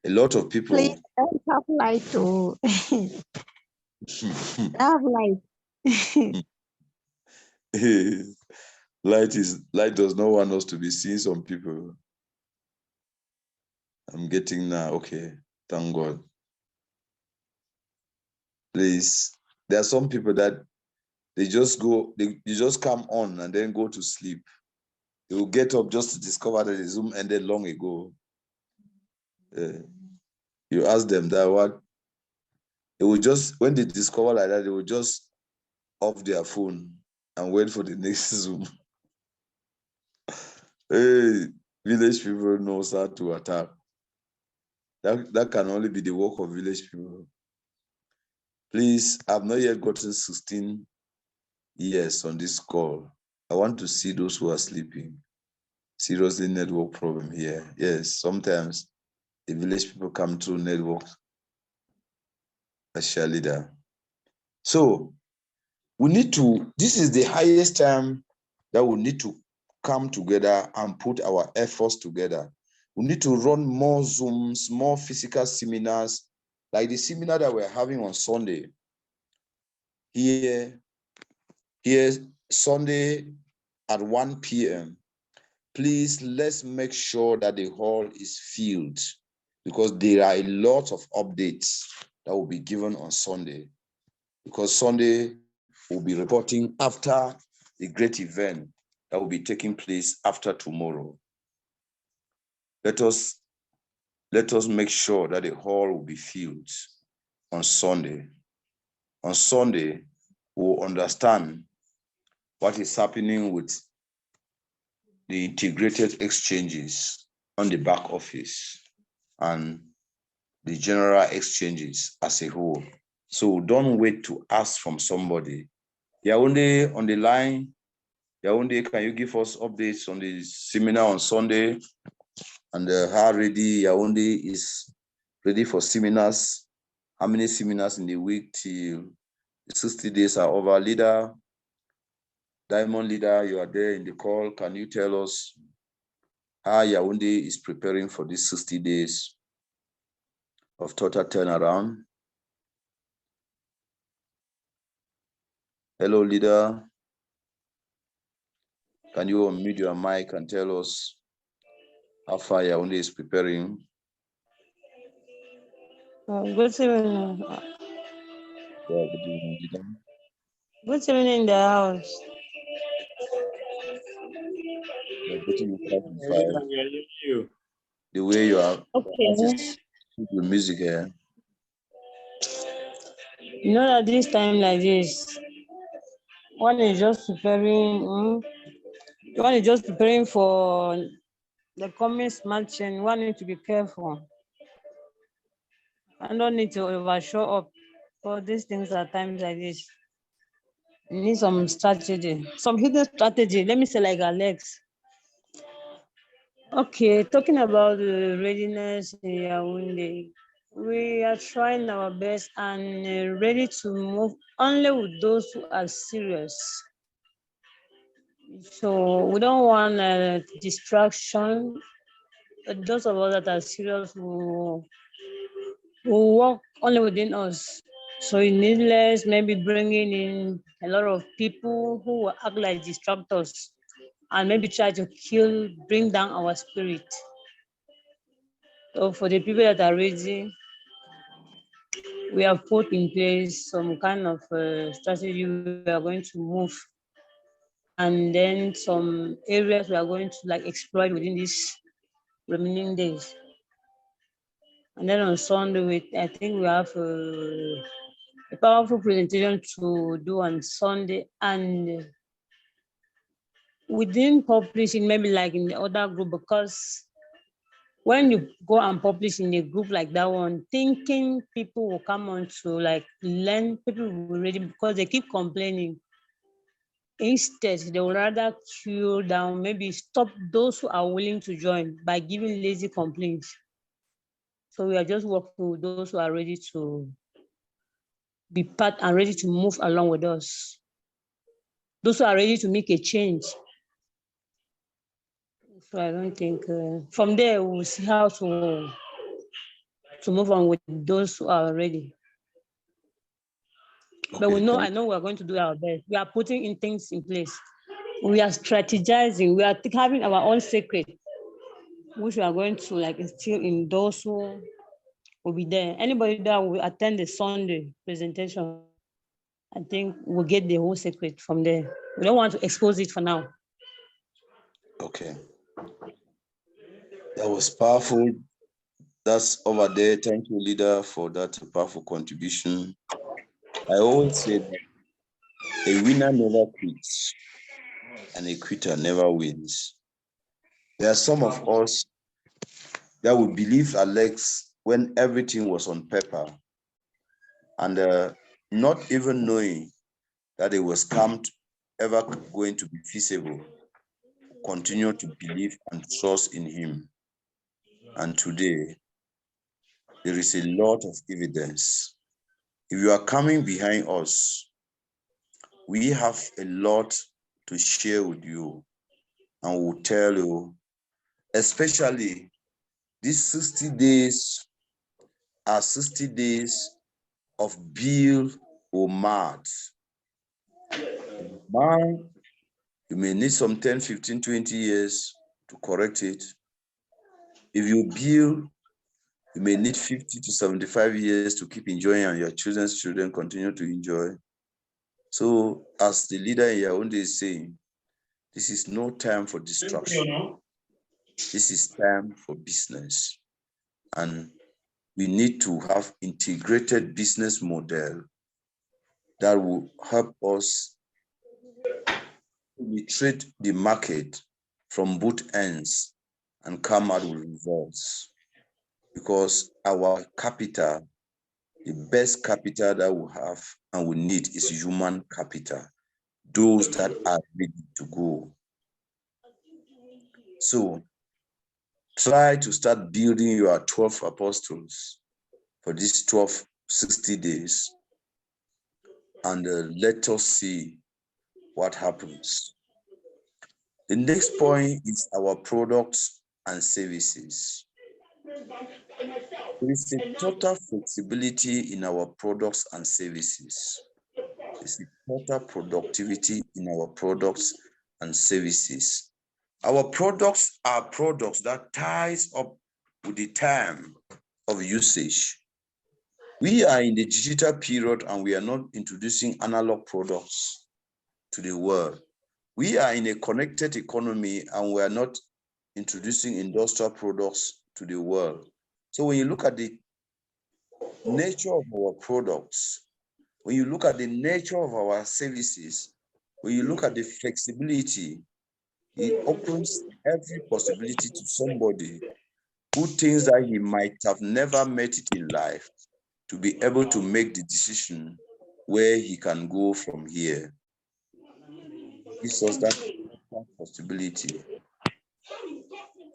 A lot of people. Please don't have light to have light. Light does not want us to be seeing some people. I'm getting now. Okay, thank God. Please, there are some people that they just come on and then go to sleep. They will get up just to discover that the Zoom ended long ago. You ask them that what they will just, when they discover like that, they will just off their phone and wait for the next Zoom. Hey, village people knows how to attack. That can only be the work of village people. Please, I've not yet gotten 16 years on this call. I want to see those who are sleeping. Seriously, network problem here. Yes, sometimes the village people come through network as cheerleader. So we need to, this is the highest time that we need to come together and put our efforts together. We need to run more Zooms, more physical seminars, like the seminar that we're having on Sunday. Here Sunday at 1 p.m. Please, let's make sure that the hall is filled, because there are a lot of updates that will be given on Sunday, because Sunday will be reporting after the great event that will be taking place after tomorrow. Let us make sure that the hall will be filled on Sunday. On Sunday, we'll understand what is happening with the integrated exchanges on the back office and the general exchanges as a whole. So don't wait to ask from somebody. Yaounde on the line. Yaounde, can you give us updates on the seminar on Sunday? And how ready Yaounde is ready for seminars? How many seminars in the week till the 60 days are over? Leader, Diamond Leader, you are there in the call. Can you tell us how Yaounde is preparing for these 60 days of total turnaround? Hello, Leader. Can you unmute your mic and tell us how far Yaounde is preparing? Good evening. Yeah, good evening, Leader. Good evening in the house. You're getting a 5 We are hearing you. The way you are Okay. the music here. You know that this time like this, one is just preparing. One is just preparing for the coming smart chain. One need to be careful. I don't need to overshow up for these things at times like this. You need some strategy, some hidden strategy. Let me say like Alex. Okay, talking about the readiness in Yaoundé, we are trying our best and ready to move only with those who are serious. So we don't want distraction. Those of us that are serious will work only within us. So it needs less, maybe bringing in a lot of people who will act like distractors and maybe try to bring down our spirit. So for the people that are ready, we have put in place some kind of strategy we are going to move, and then some areas we are going to like exploit within these remaining days. And then on Sunday, I think we have a powerful presentation to do on Sunday, and we didn't publish it maybe like in the other group, because when you go and publish in a group like that one, thinking people will come on to like learn, people will read it because they keep complaining. Instead, they would rather kill down, maybe stop those who are willing to join by giving lazy complaints. So we are just working with those who are ready to be part and ready to move along with us. Those who are ready to make a change. So I don't think, from there we'll see how to move on with those who are ready. But Okay, I know we're going to do our best. We are putting in things in place. We are strategizing. We are having our own secret, which we are going to like instill in those who will be there. Anybody that will attend the Sunday presentation, I think we'll get the whole secret from there. We don't want to expose it for now. Okay. That was powerful. That's over there. Thank you, Leader, for that powerful contribution. I always say that a winner never quits and a quitter never wins. There are some of us that would believe Alex when everything was on paper, and not even knowing that it was ever going to be feasible, continue to believe and trust in him. And today, there is a lot of evidence. If you are coming behind us, we have a lot to share with you, and we'll tell you, especially these 60 days are 60 days of build or mad. Man, you may need some 10, 15, 20 years to correct it. If you build, you may need 50 to 75 years to keep enjoying, and your children's children continue to enjoy. So as the leader in Yaoundé is saying, this is no time for distraction. This is time for business. And we need to have integrated business model that will help us penetrate the market from both ends and come out with results. Because our capital, the best capital that we have and we need is human capital, those that are ready to go. So try to start building your 12 apostles for these 60 days, and let us see what happens. The next point is our products and services. There is a total flexibility in our products and services. There's a total productivity in our products and services. Our products are products that ties up with the time of usage. We are in the digital period and we are not introducing analog products to the world. We are in a connected economy and we are not introducing industrial products to the world. So when you look at the nature of our products, when you look at the nature of our services, when you look at the flexibility, it opens every possibility to somebody who thinks that he might have never met it in life to be able to make the decision where he can go from here. It gives us that possibility.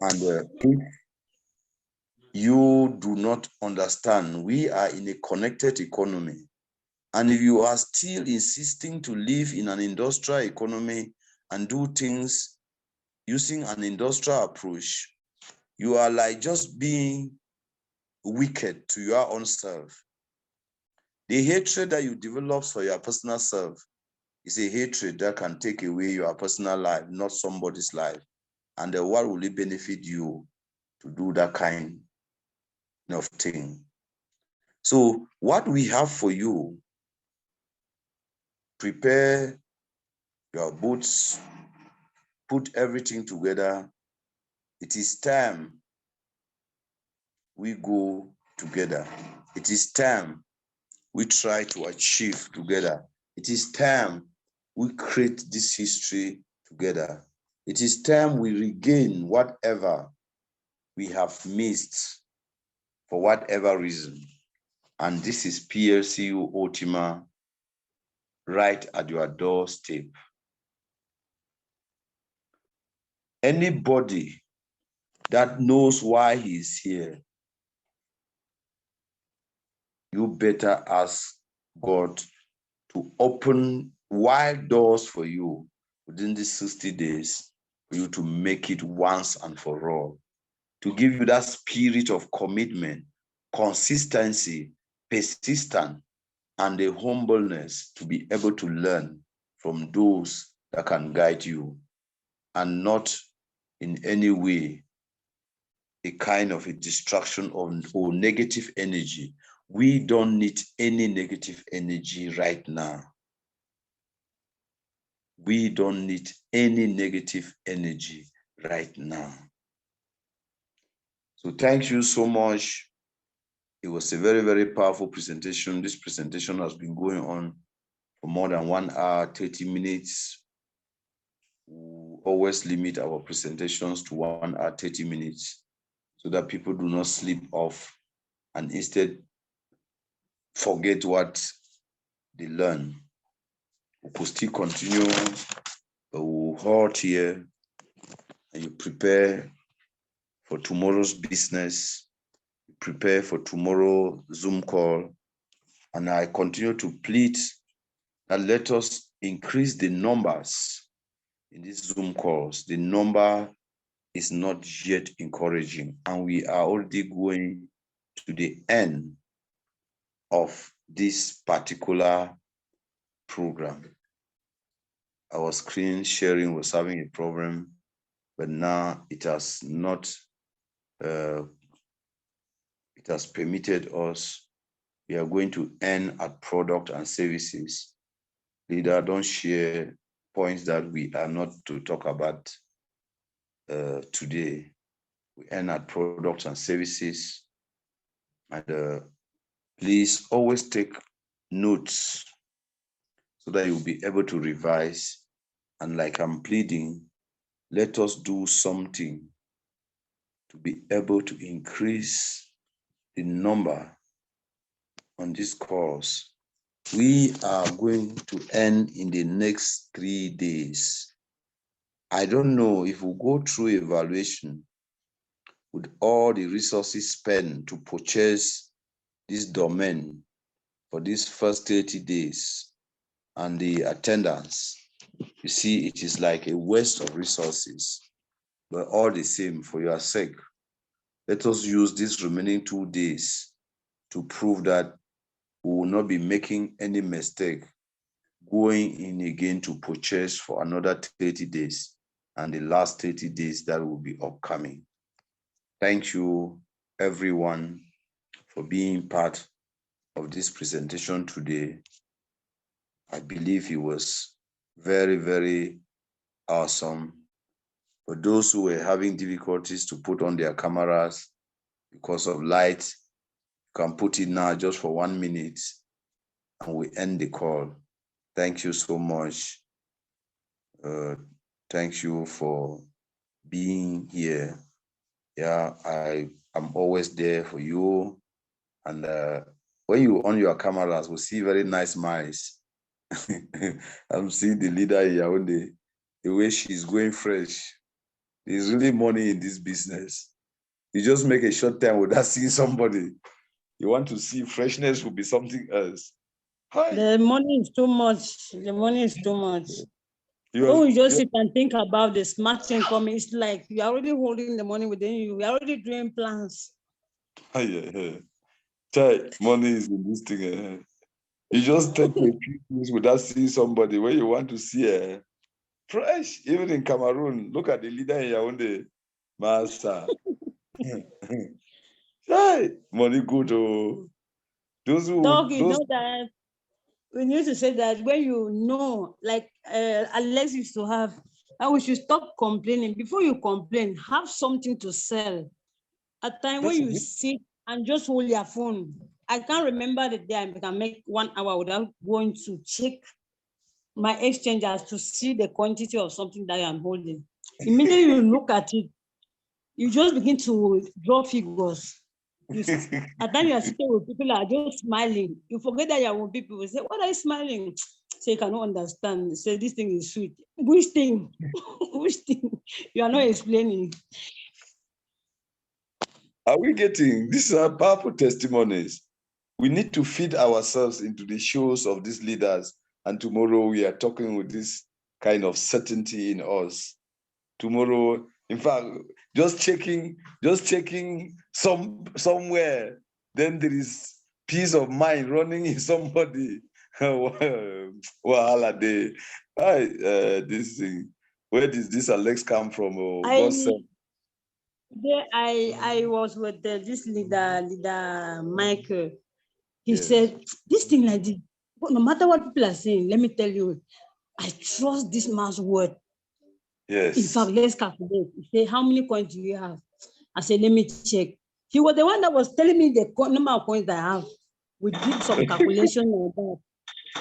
And if you do not understand, we are in a connected economy. And if you are still insisting to live in an industrial economy and do things using an industrial approach, you are like just being wicked to your own self. The hatred that you develop for your personal self is a hatred that can take away your personal life, not somebody's life. And what will it benefit you to do that kind of thing? So what we have for you, prepare your boots, put everything together. It is time we go together. It is time we try to achieve together. It is time we create this history together. It is time we regain whatever we have missed for whatever reason. And this is PLCU Ultima right at your doorstep. Anybody that knows why he's here, you better ask God to open wide doors for you within these 60 days, for you to make it once and for all, to give you that spirit of commitment, consistency, persistence, and the humbleness to be able to learn from those that can guide you, and not in any way a kind of a distraction or negative energy. We don't need any negative energy right now. We don't need any negative energy right now. So thank you so much. It was a very, very powerful presentation. This presentation has been going on for more than 1 hour, 30 minutes. We always limit our presentations to 1 hour, 30 minutes so that people do not sleep off and instead forget what they learn. We could still continue, but we'll halt here and you prepare for tomorrow's business, prepare for tomorrow's Zoom call. And I continue to plead that let us increase the numbers in these Zoom calls. The number is not yet encouraging, and we are already going to the end of this particular program. Our screen sharing was having a problem, but now it has not, it has permitted us. We are going to end at product and services. Leader, don't share points that we are not to talk about today. We end at products and services. And please always take notes so that you'll be able to revise. And like I'm pleading, let us do something to be able to increase the number on this course. We are going to end in the next 3 days. I don't know if we go through evaluation with all the resources spent to purchase this domain for these first 30 days and the attendance. You see, it is like a waste of resources, but all the same, for your sake, let us use these remaining 2 days to prove that we will not be making any mistake going in again to purchase for another 30 days and the last 30 days that will be upcoming. Thank you, everyone, for being part of this presentation today. I believe it was very, very awesome. For those who were having difficulties to put on their cameras because of light, you can put it now just for 1 minute and we end the call. Thank you so much. Thank you for being here. Yeah, I'm always there for you. And when you on your cameras, we see very nice smiles. I'm seeing the leader in Yaoundé, the way she's going fresh. There's really money in this business. You just make a short time without seeing somebody. You want to see freshness will be something else. Hi. The money is too much. The money is too much. When we just sit and think about the smart thing coming, it's like you're already holding the money within you. We're already doing plans. Yeah. Money is in this thing. You just take a few things without seeing somebody when you want to see fresh. Even in Cameroon, look at the leader in Yaoundé, Master. Money good. Oh. Those who Dog, you know that we need to say that when you know, like Alex used to have, and we should stop complaining. Before you complain, have something to sell. At time when you sit and just hold your phone, I can't remember the day I can make 1 hour without going to check my exchanges to see the quantity of something that I'm holding. Immediately you look at it, you just begin to draw figures. At times you are sitting with people are just smiling. You forget that you are with people. You say, "What are you smiling?" Say, "You cannot understand." Say, "This thing is sweet." Which thing? Which thing? You are not explaining. Are we getting? These are powerful testimonies. We need to feed ourselves into the shows of these leaders. And tomorrow we are talking with this kind of certainty in us. Tomorrow, in fact, just checking somewhere, then there is peace of mind running in somebody. Wahala day. This thing. Where does this Alex come from? Oh, God said. I was with this leader Michael. He said, "This thing like this, no matter what people are saying, let me tell you, I trust this man's word." Yes. In fact, let's calculate. He said, "How many coins do you have?" I said, "Let me check." He was the one that was telling me the number of coins I have. We did some calculation like that.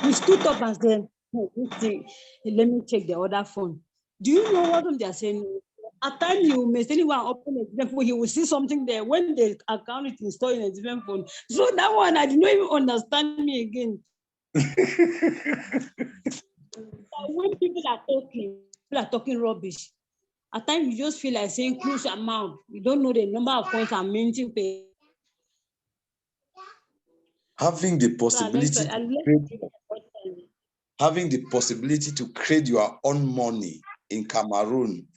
We stood up and said, "Let me check the other phone." Do you know what they are saying? At times you may say, open a different phone, he will see something there when the account is installed in a different phone. So that one, I did not even understand me again. When people are talking rubbish. At times you just feel like saying cruise amount. You don't know the number of coins I'm minting pay. Having the possibility to create your own money in Cameroon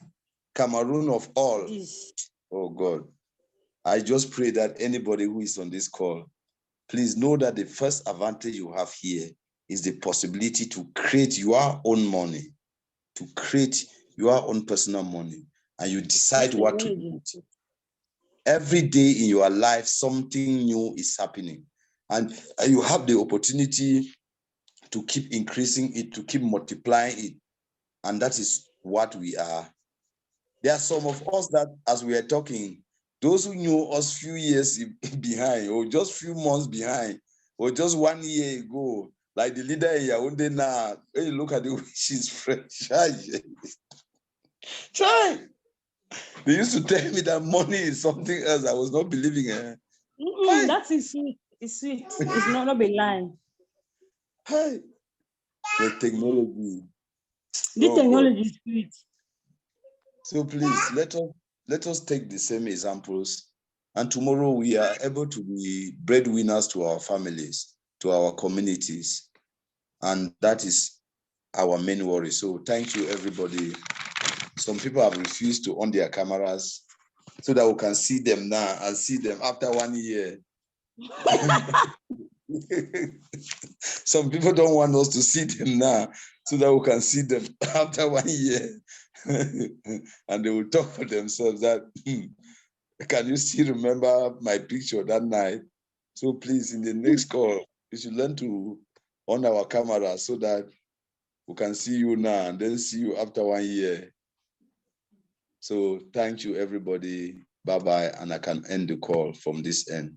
of all. Oh God, I just pray that anybody who is on this call, please know that the first advantage you have here is the possibility to create your own money, to create your own personal money, and you decide what to do. Every day in your life, something new is happening, and you have the opportunity to keep increasing it, to keep multiplying it, and that is what we are. There are some of us that, as we are talking, those who knew us few years behind, or just few months behind, or just 1 year ago, like the leader in Yaoundé now, when you look at the way she's fresh, Try. They used to tell me that money is something else. I was not believing it. Hi. That is sweet. It's sweet. It's not be lying. Hi. The technology. The Oh, technology God. is sweet. So please let us take the same examples. And tomorrow we are able to be breadwinners to our families, to our communities. And that is our main worry. So thank you, everybody. Some people have refused to on their cameras so that we can see them now and see them after 1 year. Some people don't want us to see them now so that we can see them after 1 year. And they will talk for themselves that, can you still remember my picture that night? So please, in the next call, you should learn to on our camera so that we can see you now and then see you after 1 year. So thank you, everybody. Bye-bye. And I can end the call from this end.